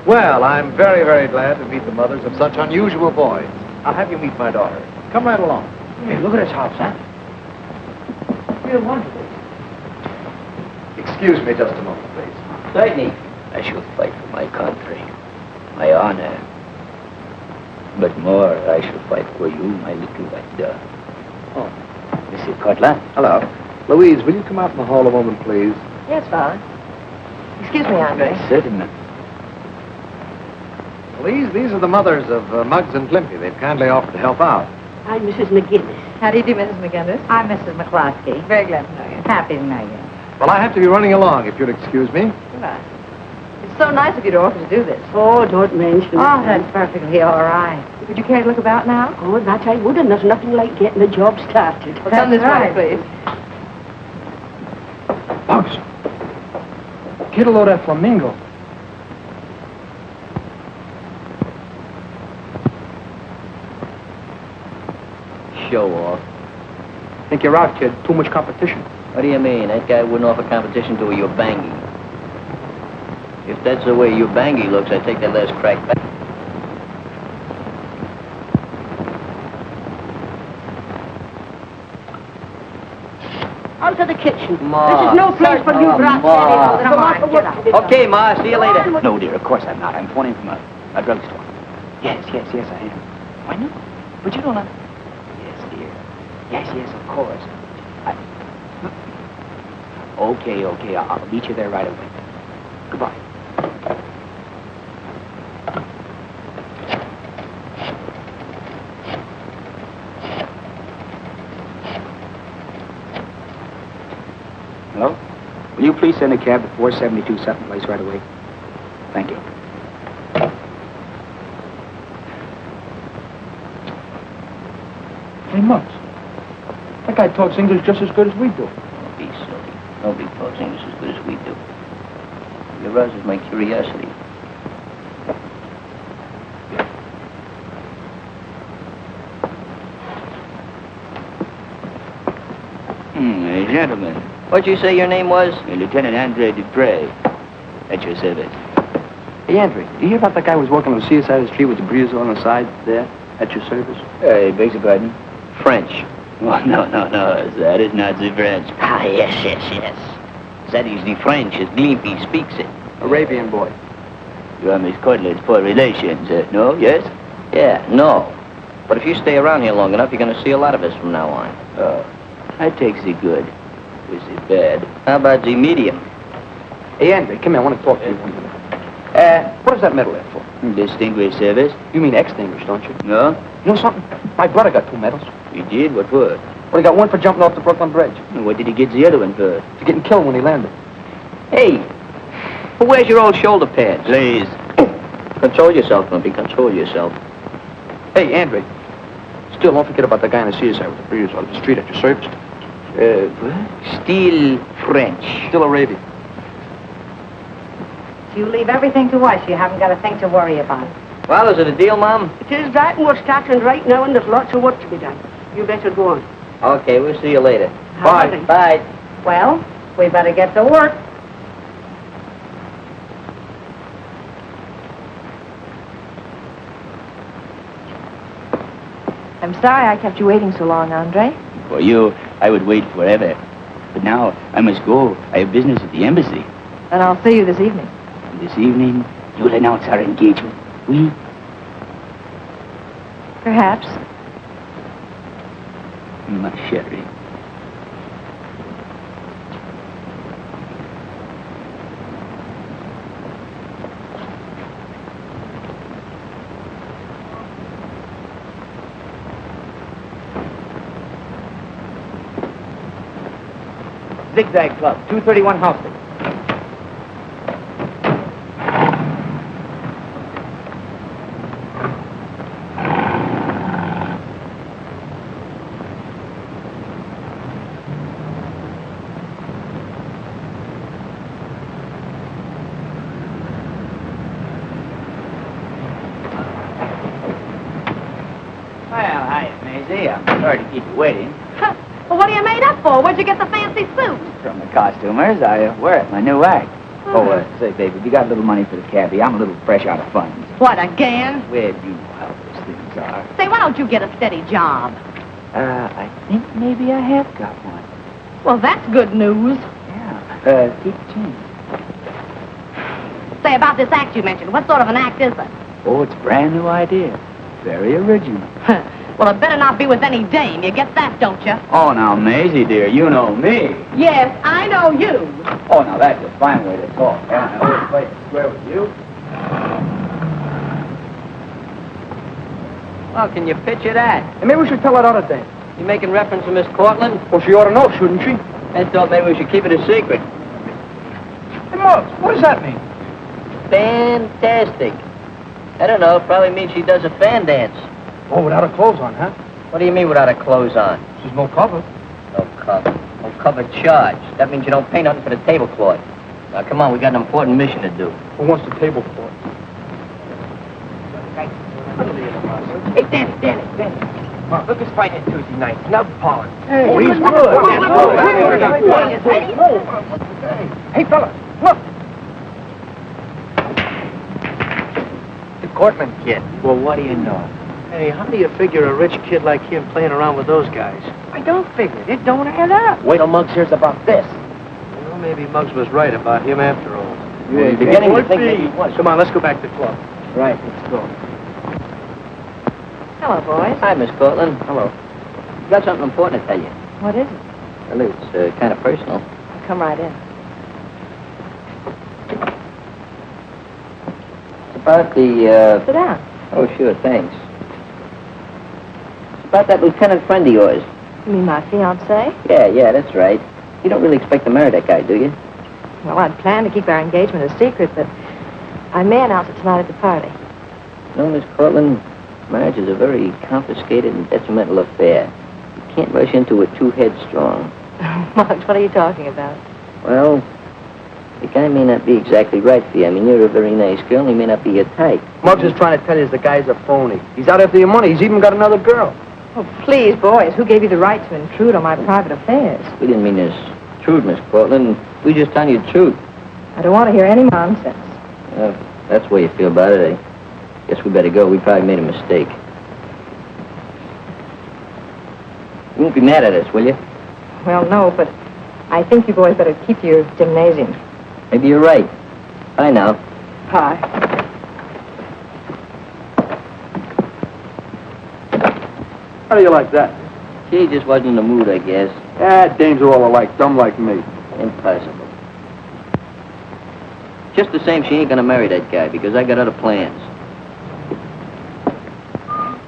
Well, I'm very, very glad to meet the mothers of such unusual boys. I'll have you meet my daughter. Come right along. Hey, look at this house, huh? Real wonderful. Excuse me just a moment, please. Certainly. I shall fight for my country, my honor. But more, I shall fight for you, my little white dove. Oh, Mr. Cortland. Hello. Louise, will you come out in the hall a moment, please? Yes, Father. Excuse me, Andre. Certainly. Louise, these are the mothers of Muggs and Glimpy. They've kindly offered to help out. I'm Mrs. McGinnis. How do you do, Mrs. McGinnis? I'm Mrs. McCloskey. Very glad to know you. Happy to know you. Well, I have to be running along, if you'll excuse me. Goodbye. It's so nice of you to offer to do this. Oh, don't mention it. Oh, that's perfectly all right. Would you care to look about now? Oh, that I would, and there's nothing like getting the job started. Well, come this way, please. Bugs. Get a load of that flamingo. Show off. Think you're out, kid. Too much competition. What do you mean? That guy wouldn't offer competition to a Ubangi. If that's the way Ubangi looks, I take that last crack back. Out of the kitchen. Ma, This is no place for you brats Ma. anyhow. There's a lot of work to be done. Okay, Ma, see you later. No, dear, of course I'm not. I'm phoning from a drugstore. Yes, I am. Why not? But you don't know. Yes, dear. Yes, of course. Okay, I'll meet you there right away. Goodbye. Hello? Will you please send a cab to 472 Sutton Place right away? Thank you. Hey, Muggs. That guy talks English just as good as we do. Don't be silly. Nobody talks English as good as we do. It arouses my curiosity. Gentlemen. What'd you say your name was? Lieutenant Andre Dupre. At your service. Hey, Andre, do you hear about that guy who was working on the side of the street with the breeze on the side there? At your service? Begs your pardon? French. Oh, no. That is not the French. Ah, yes. That is the French as Glimpy speaks it. Arabian boy. You are Miss Cortland's poor relations, no? Yes? Yeah, no. But if you stay around here long enough, you're going to see a lot of us from now on. Oh, I take the good with the bad. How about the medium? Hey, Andre, come here. I want to talk to you one minute. What is that medal there for? Distinguished service? You mean extinguished, don't you? No? You know something? My brother got 2 medals. You did? What for? Well, he got one for jumping off the Brooklyn Bridge. What did he get the other one for? For getting killed when he landed. Hey, where's your old shoulder pads? Please. Control yourself, Lumpy. Control yourself. Hey, Andre. Still, don't forget about the guy on the side with the breeze on the street at your service. Still French. Still Arabian. You leave everything to us. You haven't got a thing to worry about. Well, is it a deal, Mom? It is that, and we're starting right now, and there's lots of work to be done. You better go on. Okay, we'll see you later. Bye. Bye. Well, we better get to work. I'm sorry I kept you waiting so long, Andre. For you, I would wait forever. But now, I must go. I have business at the embassy. And I'll see you this evening. This evening, you'll announce our engagement. Oui? Perhaps. Ma chérie. Zigzag Club, 231 Houston. Well, hi, Maisie. I'm sorry to keep you waiting. Well, what are you made up for? Where'd you get the fancy suit? From the costumers, I wear it, my new act. Say, baby, you got a little money for the cabbie. I'm a little fresh out of funds. What, again? Well, you know how those things are. Say, why don't you get a steady job? I think maybe I have got one. Well, that's good news. Yeah. Keep the change. Say, about this act you mentioned, what sort of an act is it? Oh, it's a brand new idea. Very original. Well, it better not be with any dame. You get that, don't you? Oh, now, Maisie, dear, you know me. Yes, I know you. Oh, now, that's a fine way to talk. I always play it square with you. Well, can you picture that? And maybe we should tell that other dame. You making reference to Miss Cortland? Well, she ought to know, shouldn't she? I thought maybe we should keep it a secret. Hey, Muggs, what does that mean? Fantastic. I don't know. Probably means she does a fan dance. Oh, without her clothes on, huh? What do you mean without her clothes on? She's no cover. No cover. No cover charge. That means you don't pay nothing for the tablecloth. Now, come on. We got an important mission to do. Who wants the tablecloth? Hey, Danny. Look who's fighting Tuesday night. Snub Pollen. Hey, oh, he's good. Hey, fella, look. The Cortland kid. Well, what do you know? Hey, how do you figure a rich kid like him playing around with those guys? I don't figure it. It don't add up. Wait till Muggs hears about this. Well, maybe Muggs was right about him after all. Yeah, beginning to think maybe he was. Come on, let's go back to the club. Right, let's go. Hello, boys. Hi, Miss Cortland. Hello. Got something important to tell you. What is it? Well, it's kind of personal. Come right in. It's about the, Sit down. Oh, sure, thanks. It's about that lieutenant friend of yours. You mean my fiancé? Yeah, that's right. You don't really expect to marry that guy, do you? Well, I'd planned to keep our engagement a secret, but I may announce it tonight at the party. No, Miss Cortland, marriage is a very confiscated and detrimental affair. You can't rush into it too headstrong. Muggs, what are you talking about? Well, the guy may not be exactly right for you. I mean, you're a very nice girl, and he may not be your type. Muggs is trying to tell you the guy's a phony. He's out after your money. He's even got another girl. Oh, please, boys, who gave you the right to intrude on my private affairs? We didn't mean to intrude, Miss Cortland. We just telling you the truth. I don't want to hear any nonsense. That's the way you feel about it. I guess we better go. We probably made a mistake. You won't be mad at us, will you? Well, no, but I think you boys better keep to your gymnasium. Maybe you're right. Bye now. Hi. How do you like that? She just wasn't in the mood, I guess. Dames are all alike, dumb like me. Impossible. Just the same, she ain't gonna marry that guy because I got other plans.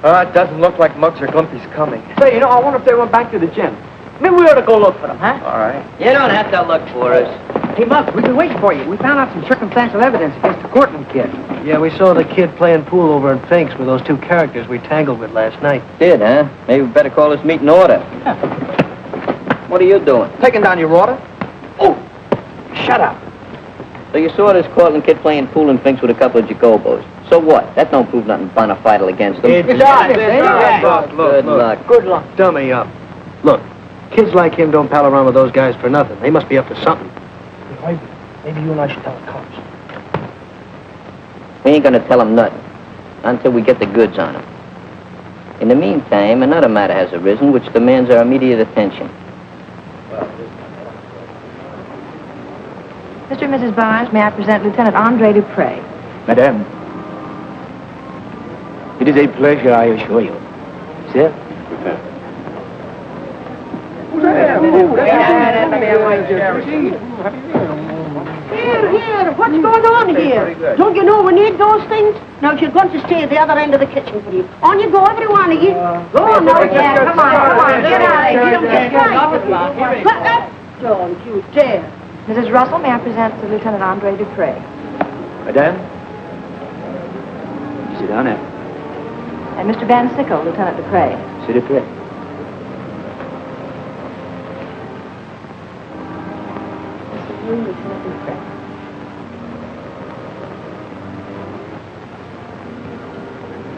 It doesn't look like Muggs or Glumpy's coming. Say, I wonder if they went back to the gym. Maybe we ought to go look for them, huh? All right. You don't have to look for us. Hey, Muggs, we've been waiting for you. We found out some circumstantial evidence against the Cortland kid. Yeah, we saw the kid playing pool over in Fink's with those two characters we tangled with last night. Did, huh? Maybe we better call this meeting order. What are you doing? Taking down your order? Oh, shut up. So you saw this Cortland kid playing pool in Fink's with a couple of Jacobos. So what? That don't prove nothing bona fide against them. It does. Good luck. Good luck. Dummy up. Look, kids like him don't pal around with those guys for nothing. They must be up to something. Maybe you and I should tell the cops. We ain't gonna tell them nothing until we get the goods on them. In the meantime, another matter has arisen which demands our immediate attention. Mr. and Mrs. Barnes, may I present Lieutenant Andre Dupre? Madame, it is a pleasure, I assure you. Sir? Here, what's going on here? Don't you know we need those things? Now, you're going to stay at the other end of the kitchen, please. On you go, every one of you. Go on now, Jack. Come on. Get out of here. You don't get right. Don't you dare. Mrs. Russell, may I present to Lieutenant Andre Dupre? Madame? Sit down there. And Mr. Van Sickle, Lieutenant Dupre. Sit up here. This is you, Lieutenant Dupre.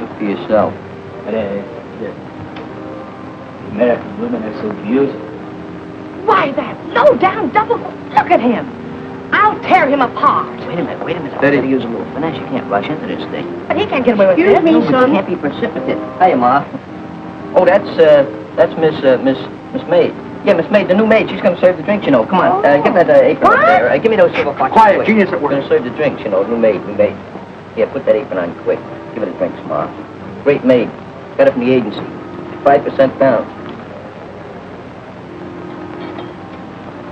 Look for yourself. The American women are so beautiful. Why, that low-down double... Look at him. I'll tear him apart. Wait a minute. Better to use a little finesse. You can't rush into this thing. But he can't get away with this. Excuse me, No, but son. you can't be precipitate. Hiya, Ma. Oh, that's Miss Maid. Yeah, Miss Maid, the new maid. She's gonna serve the drinks, Come on, give that apron up there. Give me those silver foxes. Quiet, genius at work. Gonna serve the drinks, new maid. Yeah, put that apron on quick. Give her the drinks, Ma. Great made. Got it from the agency. 5% down.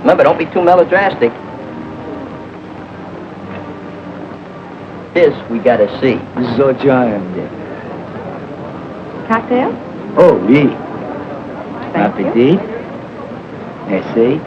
Remember, don't be too melodrastic. This we gotta see. So charmed. Cocktail? Oh, oui. Thank you. Appetit. Merci.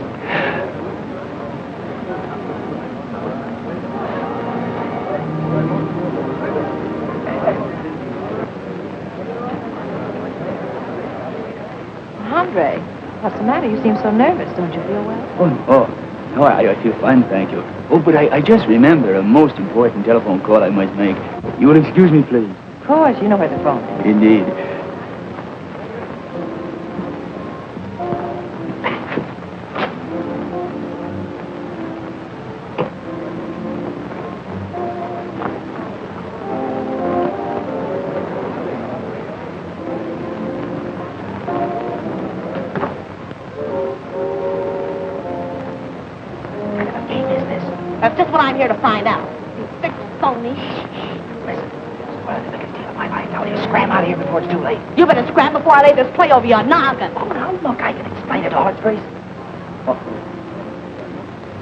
Andre, what's the matter? You seem so nervous. Don't you feel well? No, I feel fine, thank you. Oh, but I just remember a most important telephone call I must make. You will excuse me, please? Of course, you know where the phone is. Indeed. That's just what I'm here to find out. You thick phony. Listen, one of the biggest deal of my life. Now, you scram out of here before it's too late. You better scram before I lay this play over your noggin. Oh, now, look, I can explain it all. It's very...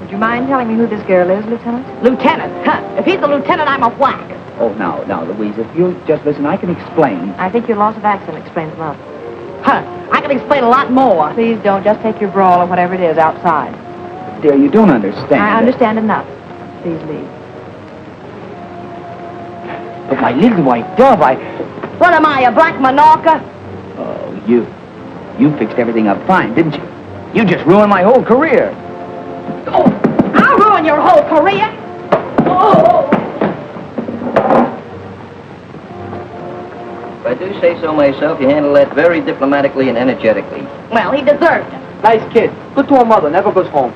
Would you mind telling me who this girl is, Lieutenant? Lieutenant? Huh. If he's a lieutenant, I'm a whack. Oh, now, Louise, if you'll just listen, I can explain. I think your loss of accent explains most. Huh. I can explain a lot more. Please don't just take your brawl or whatever it is outside. Dear, you don't understand. I understand enough. Please leave. But my little white dove, What am I, a black Minorca? Oh, you fixed everything up fine, didn't you? You just ruined my whole career. Oh, I'll ruin your whole career. Oh! If I do say so myself, you handle that very diplomatically and energetically. Well, he deserved it. Nice kid. Good to a mother. Never goes home.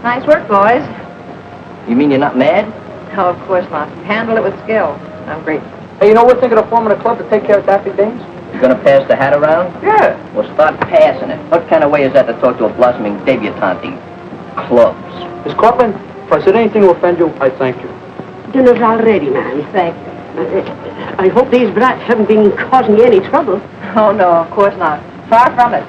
Nice work, boys. You mean you're not mad? No, of course not. Handle it with skill. I'm grateful. Hey, you know, we're thinking of forming a club to take care of Daffy Dames. You gonna pass the hat around? Yeah. Well, start passing it. What kind of way is that to talk to a blossoming debutante? Clubs. Miss Cortland, if I said anything to offend you, I thank you. Dinner's all ready, ma'am. Thank you. I hope these brats haven't been causing you any trouble. Oh, no, of course not. Far from it.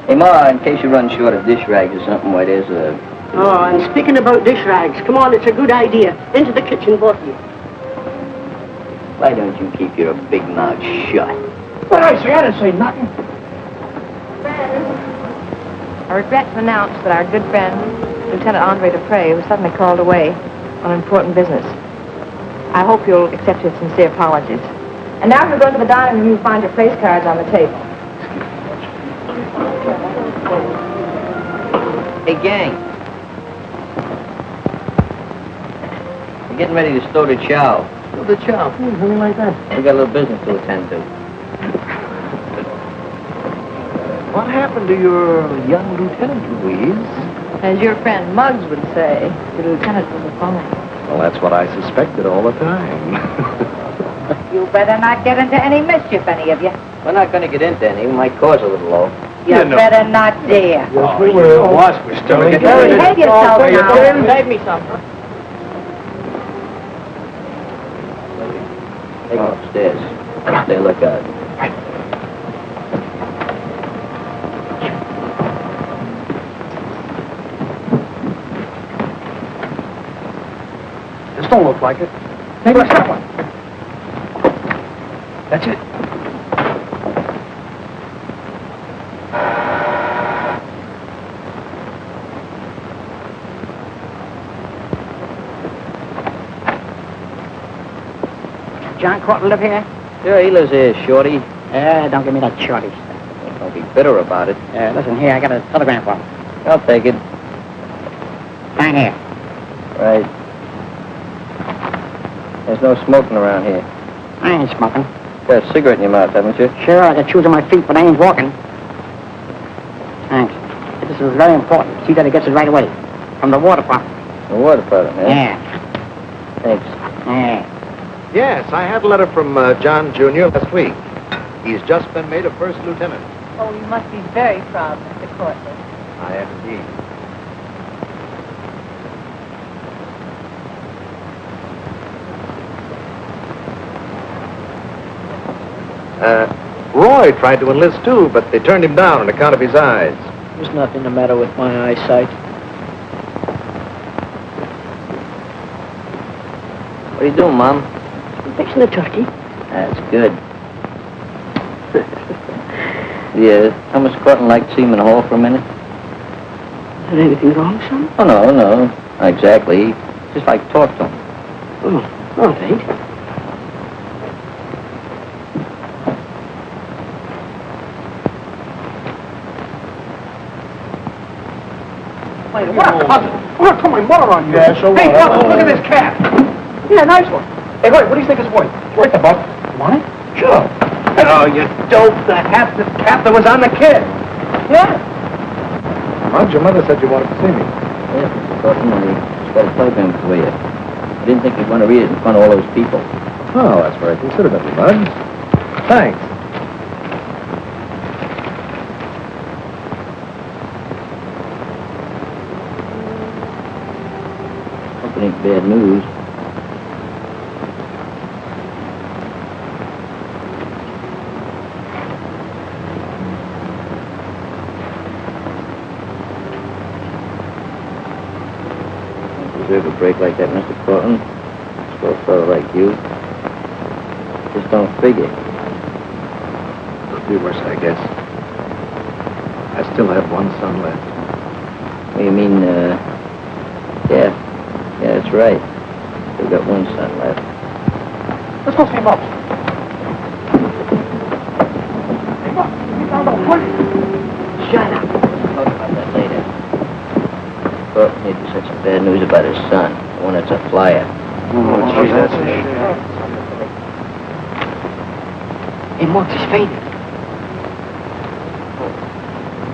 Hey, Ma, in case you run short of dish rags or something, why, there's a... Oh, and speaking about dish rags, come on, it's a good idea. Into the kitchen, both of you. Why don't you keep your big mouth shut? What I say? I didn't say nothing. I regret to announce that our good friend, Lieutenant Andre Dupre, was suddenly called away on important business. I hope you'll accept his sincere apologies. And now if you go to the dining room, you'll find your place cards on the table. Hey, gang. We're getting ready to stow the chow. Stow the chow? Something like that. We got a little business to attend to. What happened to your young lieutenant, Louise? As your friend Muggs would say, the lieutenant was a phony. Well, that's what I suspected all the time. You better not get into any mischief, any of you. We're not going to get into any. We might cause a little low. You better not dare. Yes, we will. Boss, we're still Behave yourself now. Save me some. Take them upstairs. Stay lookout. This don't look like it. Maybe it's that one. That's it. John Cortland live here? Sure, he lives here, Shorty. Don't give me that shorty. Don't be bitter about it. Listen here, I got a telegram for him. I'll take it. Sign here. Right. There's no smoking around here. I ain't smoking. Got a cigarette in your mouth, haven't you? Sure, I got shoes on my feet, but I ain't walking. Thanks. This is very important. See that he gets it right away. From the War Department. The War Department, huh? Yeah. Thanks. Yeah. Yes, I had a letter from John Jr. last week. He's just been made a first lieutenant. Oh, you must be very proud, Mr. Cortland. I am indeed. Roy tried to enlist too, but they turned him down on account of his eyes. There's nothing the matter with my eyesight. What are you doing, Mom? I'm fixing a turkey. That's good. Yeah, Thomas Corton like to see him in the hall for a minute? Is there anything wrong, son? Oh, no, no. Not exactly. Just like to talk to him. Oh, no, it ain't. What a cousin! What a come on, mother on you. Yeah, so hey, Papa, look at this cat. Yeah, nice one. Hey, wait, what do you think it's worth? It's worth a buck. You want it? Sure. Oh, you dope. The hat that was on the kid. Yeah. Mom, your mother said you wanted to see me. Yes, Mr. Corton, I just got a telegram for you. I didn't think you'd want to read it in front of all those people. Oh, that's very considerate of you, Muggs. Thanks. Hope it ain't bad news. Deserve a break like that, Mr. Corton. For a fellow like you. Just don't figure. It'll be worse, I guess. I still have one son left. What do you mean, yeah. Yeah, that's right. Still got one son left. Let's go see Mom. Hey, Mom, you found out what? Shut up. We'll talk about that later. Corton need to say some bad news about his son. The one that's a flyer. Oh, gee, that's a shame. Hey, Muggs, he's fainted.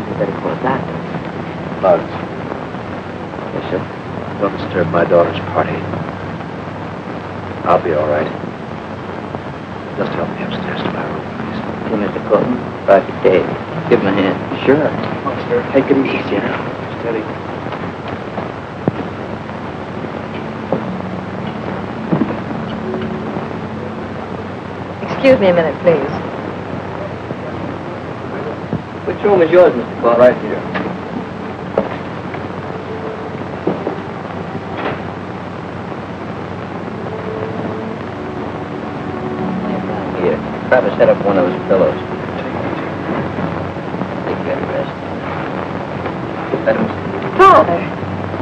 You better call a doctor. Muggs, Yes, sir. don't disturb my daughter's party. I'll be all right. Just help me upstairs to my room, please. Okay, Mr. Corton. Dr. Dave. Give him a hand. Sure. Take it easy now. Steady. Excuse me a minute, please. Which room is yours, Mr. Corton? Right here. Here. Travis, set up one of those pillows. Take that rest. Father,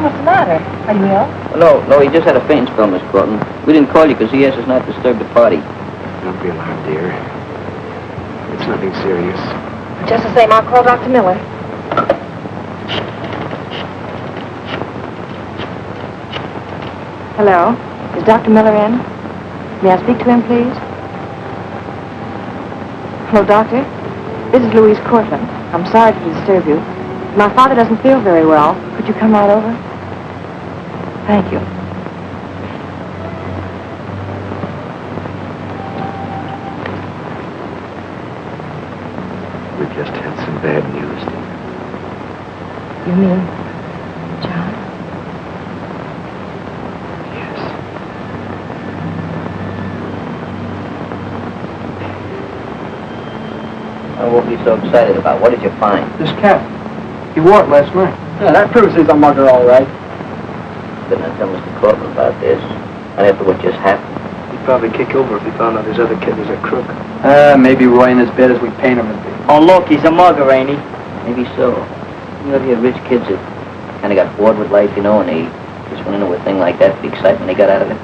what's the matter? Are you ill? No, he just had a fainting spell, Miss Corton. We didn't call you because he asked us not to disturb the party. Don't be alarmed, dear. It's nothing serious. Just the same, I'll call Dr. Miller. Hello? Is Dr. Miller in? May I speak to him, please? Hello, Doctor? This is Louise Cortland. I'm sorry to disturb you. My father doesn't feel very well. Could you come right over? Thank you. We've just had some bad news. You mean John? Yes. I won't be so excited about. What did you find? This cat. He wore it last night. Yeah, that proves he's a mugger, all right. Didn't I tell Mr. Corton about this? Right after what just happened. He'd probably kick over if he found out his other kid was a crook. Maybe Roy ain't as bad as we paint him to be. Oh, look, he's a mugger, ain't he? Maybe so. You ever hear rich kids that kind of got bored with life, you know, and they just went into a thing like that, the excitement they got out of it?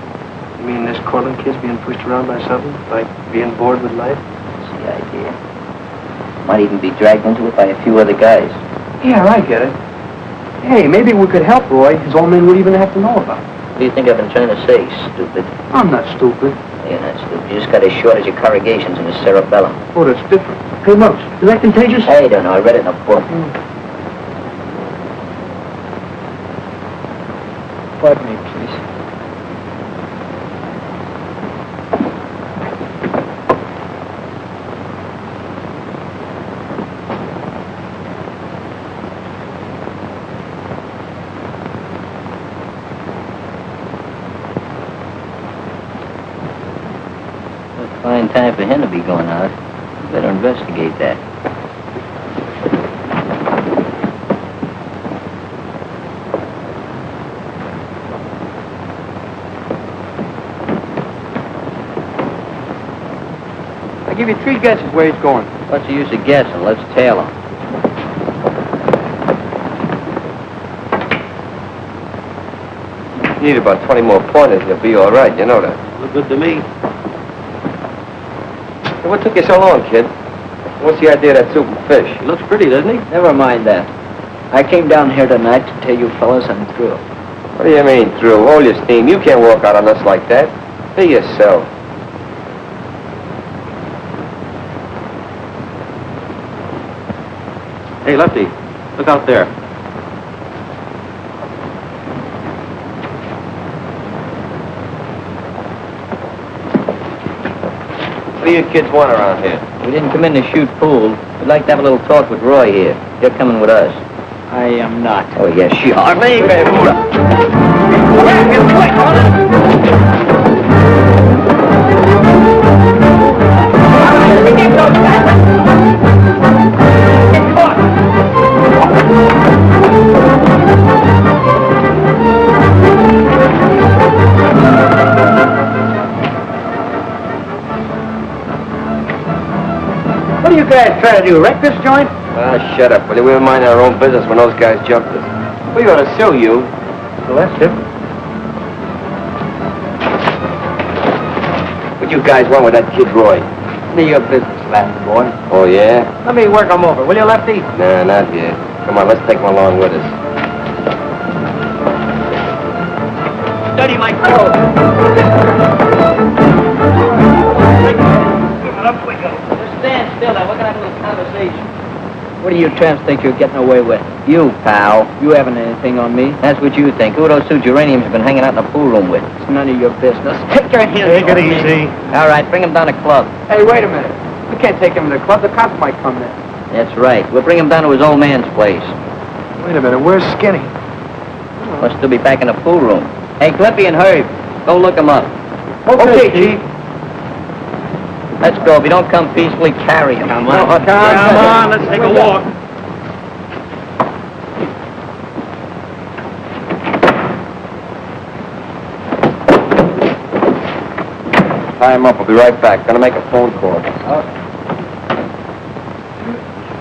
You mean this Cortland kid's being pushed around by something? Like being bored with life? That's the idea. Might even be dragged into it by a few other guys. Yeah, I get it. Hey, maybe we could help Roy. His old man wouldn't even have to know about it. What do you think I've been trying to say, stupid? I'm not stupid. You're not stupid. You just got a shortage of corrugations in the cerebellum. Oh, that's different. Hey, Muggs, is that contagious? I don't know. I read it in a book. Pardon me, please. Fine time for him to be going out. Better investigate that. I give you 3 guesses where he's going. What's the use of guessing? Let's tail him. You need about 20 more pointers, you'll be all right. You know that. Look good to me. Hey, what took you so long, kid? What's the idea of that soup and fish? He looks pretty, doesn't he? Never mind that. I came down here tonight to tell you fellas I'm through. What do you mean, through? Hold your steam. You can't walk out on us like that. Be yourself. Hey, Lefty, look out there. What do you kids want around here? We didn't come in to shoot pool. We'd like to have a little talk with Roy here. You're coming with us. I am not. Oh, yes, you are. What are you guys trying to do, wreck this joint? Ah, shut up. Will you? We were minding our own business when those guys jumped us. We ought to sue you. Well, that's different. What you guys want with that kid Roy? None of your business, Latin boy. Oh, yeah? Let me work him over, will you, Lefty? Nah, not yet. Come on, let's take him along with us. Study my clothes. Up we go. Just stand still now. We're going to have a little conversation. What do you tramps think you're getting away with? You, pal. You haven't anything on me. That's what you think. Who are those 2 geraniums you've been hanging out in the pool room with? It's none of your business. Take your hands Take off it me. easy. All right, bring them down to club. Hey, wait a minute. We can't take him to the club. The cops might come there. That's right. We'll bring him down to his old man's place. Wait a minute, where's Skinny? Must still be back in the pool room. Hey, Clippy and Herb, go look him up. Okay, Chief. Let's go. If you don't come peacefully, carry him. Come on, let's take a walk. Tie him up. I'll be right back. Gonna make a phone call.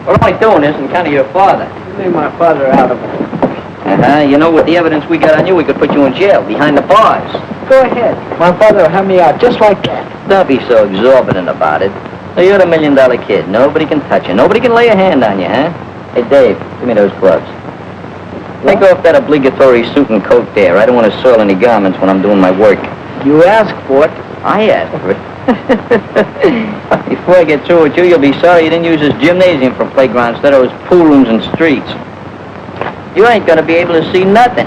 We're only doing this in kind of your father. Leave my father out of it. You know, with the evidence we got on you, we could put you in jail, behind the bars. Go ahead. My father will have me out just like that. Don't be so exorbitant about it. Now, you're the $1 million kid. Nobody can touch you. Nobody can lay a hand on you, huh? Hey, Dave, give me those gloves. Take off that obligatory suit and coat there. I don't want to soil any garments when I'm doing my work. You asked for it. I asked for it. Before I get through with you, you'll be sorry you didn't use this gymnasium for playground instead of those pool rooms and streets. You ain't gonna be able to see nothing.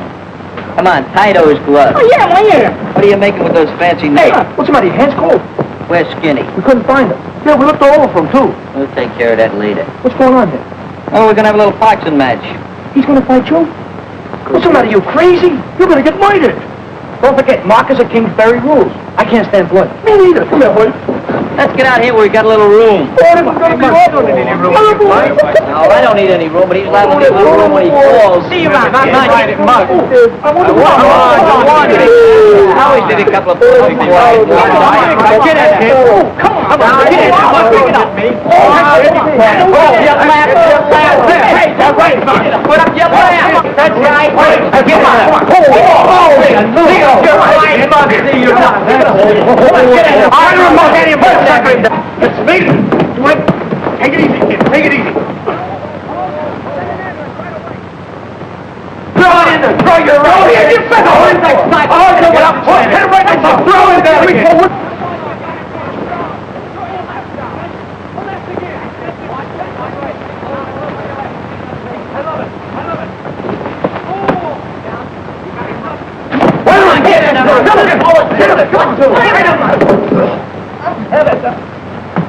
Come on, tie those gloves. Oh, yeah, well, yeah. What are you making with those fancy Hey, nails? what's the matter? Your hands cold? Where's Skinny? We couldn't find him. Yeah, we looked all over for him, too. We'll take care of that later. What's going on here? Oh, we're gonna have a little boxing match. He's gonna fight you? What's the matter? You crazy? You're gonna get murdered. Don't forget, Marcus of Kingsbury rules. I can't stand blood. Me neither. Come here, boy. Let's get out here where we got a little room. Oh, this is gonna be awful. No, I don't need any room, but he's liable to get a little room when he falls. See you around. I'm not getting mugged. I want it. I always did a couple of pulls before I get in here. Come on. Get in. Pick it up. Your laugh. Hey, that's right. Put up your laugh. That's right. Get on. You're right. See you now. I don't know any of Let's meet it. Wait. Take it easy, kid. Take it easy. Throw it in there. Throw your right. Oh, yeah, you better. Oh, it's like sniper. Oh, no, get up. Hit him right in the throw it there.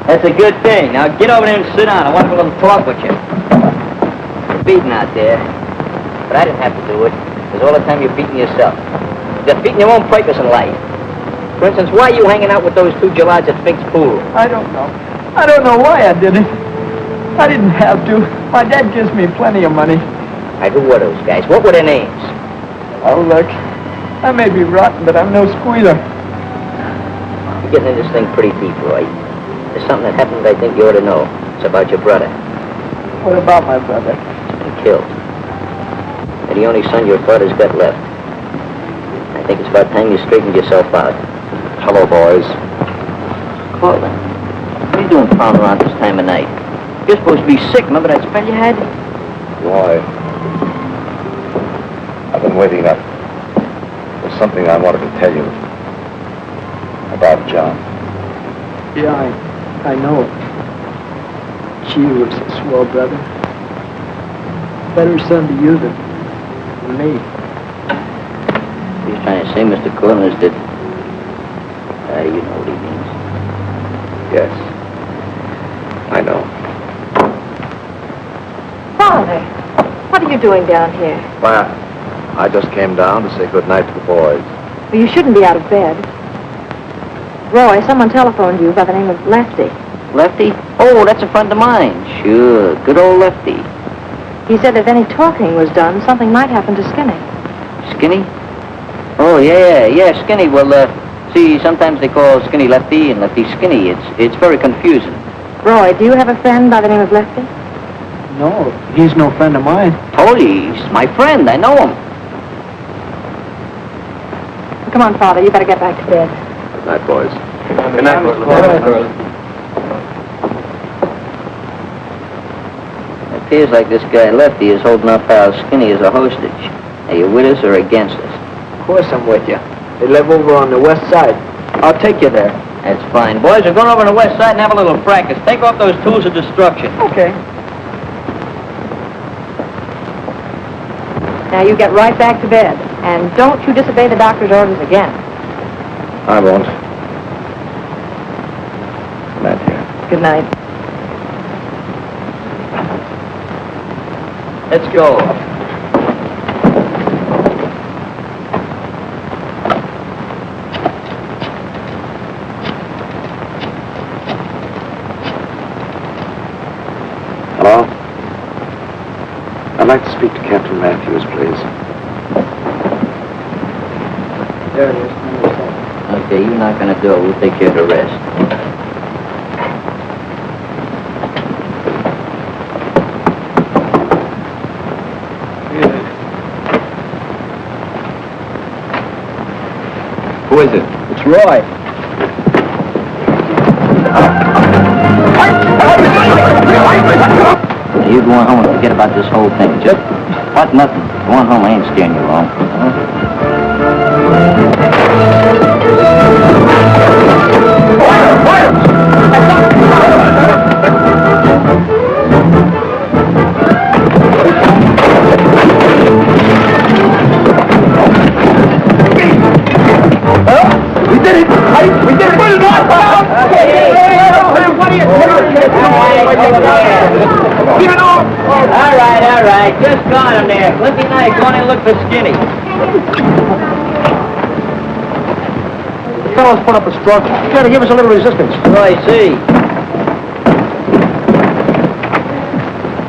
That's a good thing. Now get over there and sit down. I want to have a little talk with you. You're beating out there, but I didn't have to do it, because all the time you're beating yourself. You're beating your own purpose in life. For instance, why are you hanging out with those 2 gelads at Fink's pool? I don't know. I don't know why I did it. I didn't have to. My dad gives me plenty of money. Hey, who were those guys? What were their names? Oh, look. I may be rotten, but I'm no squealer. You're getting into this thing pretty deep, Roy. There's something that happened that I think you ought to know. It's about your brother. What about my brother? He's been killed. And the only son your father's got left. I think it's about time you straightened yourself out. Hello, boys. Cortland, what are you doing prowling around this time of night? You're supposed to be sick. Remember that spell you had? Why? I've been waiting up. There's something I wanted to tell you about John. Yeah, I know. Gee, he was a swell brother. Better son to you than me. He's trying to say, Mr. Cortland, is that... you know what he means. Yes. I know. Father, what are you doing down here? Why, I just came down to say good night to the boys. Well, you shouldn't be out of bed. Roy, someone telephoned you by the name of Lefty. Lefty? Oh, that's a friend of mine. Sure, good old Lefty. He said if any talking was done, something might happen to Skinny. Skinny? Oh, yeah, Skinny. Well, see, sometimes they call Skinny Lefty and Lefty Skinny. It's very confusing. Roy, do you have a friend by the name of Lefty? No, he's no friend of mine. Told you, he's my friend. I know him. Come on, Father, you better get back to bed. Good night, boys. Good night, Currie. It appears like this guy Lefty is holding up our Skinny as a hostage. Are you with us or against us? Of course I'm with you. They live over on the west side. I'll take you there. That's fine. Boys, we're going over on the west side and have a little practice. Take off those tools of destruction. Okay. Now you get right back to bed. And don't you disobey the doctor's orders again. I won't. Good night, dear. Good night. Let's go. Hello? I'd like to speak to Captain Matthews, please. There it is. Okay, you're not going to do it. We'll take care of the rest. Who is it? It's Roy. Now, you go on home and forget about this whole thing. Just what? Nothing. Go on home. I ain't steering you wrong. We did it! We did it! Put it on! What are you doing? Give it off! All right. Just go on there. Flippy night. Go on and look for Skinny. Fellas put up a structure. You gotta give us a little resistance. Oh, I see.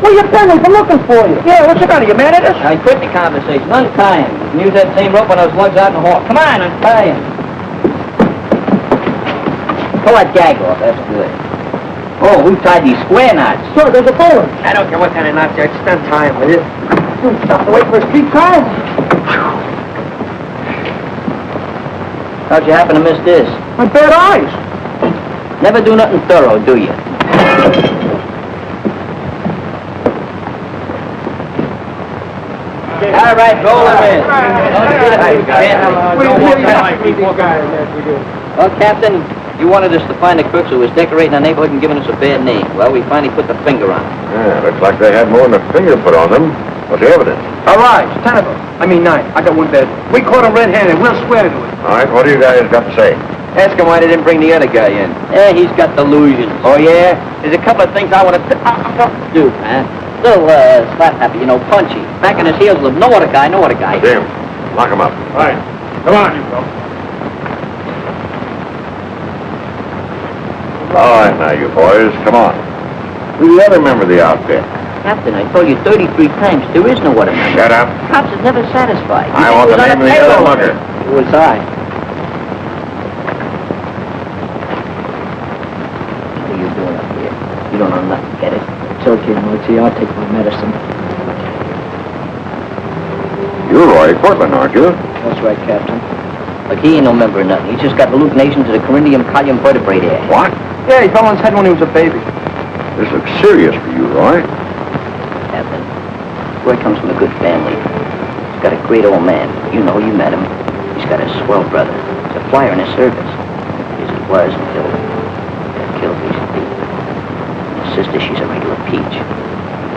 Well, you're pending for looking for you. Yeah, what's the matter? You mad at us? I quit the conversation. Untie him. You can use that same rope when those lugs out in the hall. Come on, untie him. Pull that gag off. That's good. Oh, who tied these square knots? Sir, there's a bullet. I don't care what kind of knots there. Just untie him, will you? Stop to wait for a street car. How'd you happen to miss this? My bad eyes. Never do nothing thorough, do you? All right, roll him in. Well, Captain, you wanted us to find the crooks who was decorating our neighborhood and giving us a bad name. Well, we finally put the finger on it. Yeah, looks like they had more than a finger put on them. What's the evidence? All right, 10 of them. I mean 9. I got one bed. We caught him red-handed. We'll swear to it. All right, what do you guys got to say? Ask him why they didn't bring the other guy in. Yeah, he's got delusions. Oh, yeah? There's a couple of things I want to do, man. Little, slap-happy, punchy. Back in his heels with no other guy. Jim, lock him up. All right. Come on, you folks. All right, now, you boys, come on. Who's the other member of the outfit? Captain, I told you 33 times, there is no other member. Shut up. Cops is never satisfied. I want the name of the other mugger. It was I. What are you doing up here? You don't know nothing, get it? It's okay, Muggsy. I'll take my medicine. You're Roy Portland, aren't you? That's right, Captain. Look, he ain't no member of nothing. He's just got hallucinations of the coryndium column vertebrae there. What? Yeah, he fell on his head when he was a baby. This looks serious for you, Roy. Captain, Roy comes from a good family. He's got a great old man. You know, you met him. He's got a swell brother. He's a flyer in the service. As he was until he got killed recently. His sister, she's a regular peach.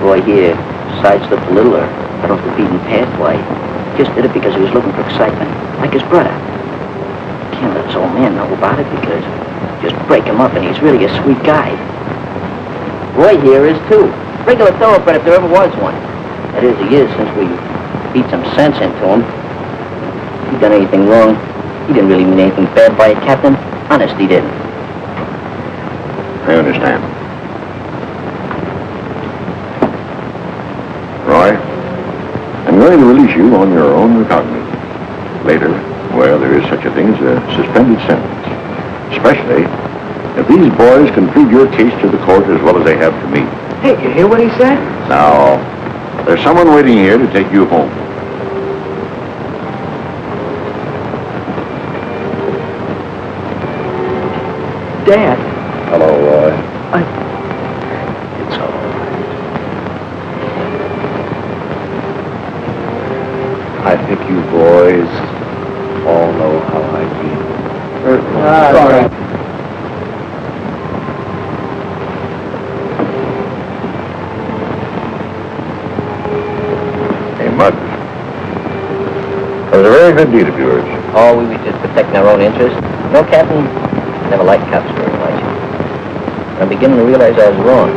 Roy here sideslipped a little or got off the beaten pathway. Just did it because he was looking for excitement, like his brother. Can't let his old man know about it because just break him up and he's really a sweet guy. Roy here is too. Regular thoroughbred if there ever was one. That is, he is since we beat some sense into him. If he done anything wrong, he didn't really mean anything bad by it, Captain. Honest, he didn't. I understand. Roy, I'm going to release you on your own recognizance. Later, well, there is such a thing as a suspended sentence. Especially if these boys can plead your case to the court as well as they have to me. Hey, you hear what he said? Now, there's someone waiting here to take you home. Dad. Hello, Roy. It's all right. I think you boys all know how I feel. Sorry. Hey, Muggs. That was a very good deed of yours. Oh, we were just protecting our own interests. No, Captain, I never liked cops very much. I'm beginning to realize I was wrong.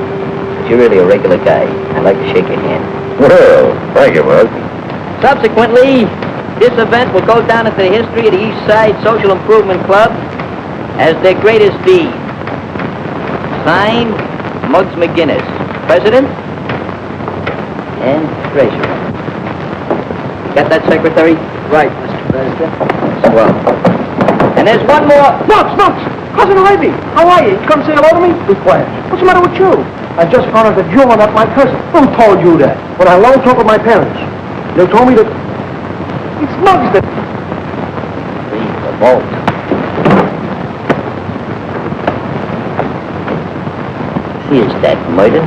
But you're really a regular guy. I'd like to shake your hand. Well, thank you, Muggs. Subsequently, this event will go down into the history of the East Side Social Improvement Club as their greatest deed. Signed, Muggs McGinnis, President and Treasurer. Got that, Secretary? Right, Mr. President. Swell. And there's one more. Muggs! Cousin Ivy! How are you? You come say hello to me? Be quiet. What's the matter with you? I just found out that you're not my cousin. Who told you that? When I had a long talk with my parents. They told me that... It's Muggs that... Leave the vault. Is that murder?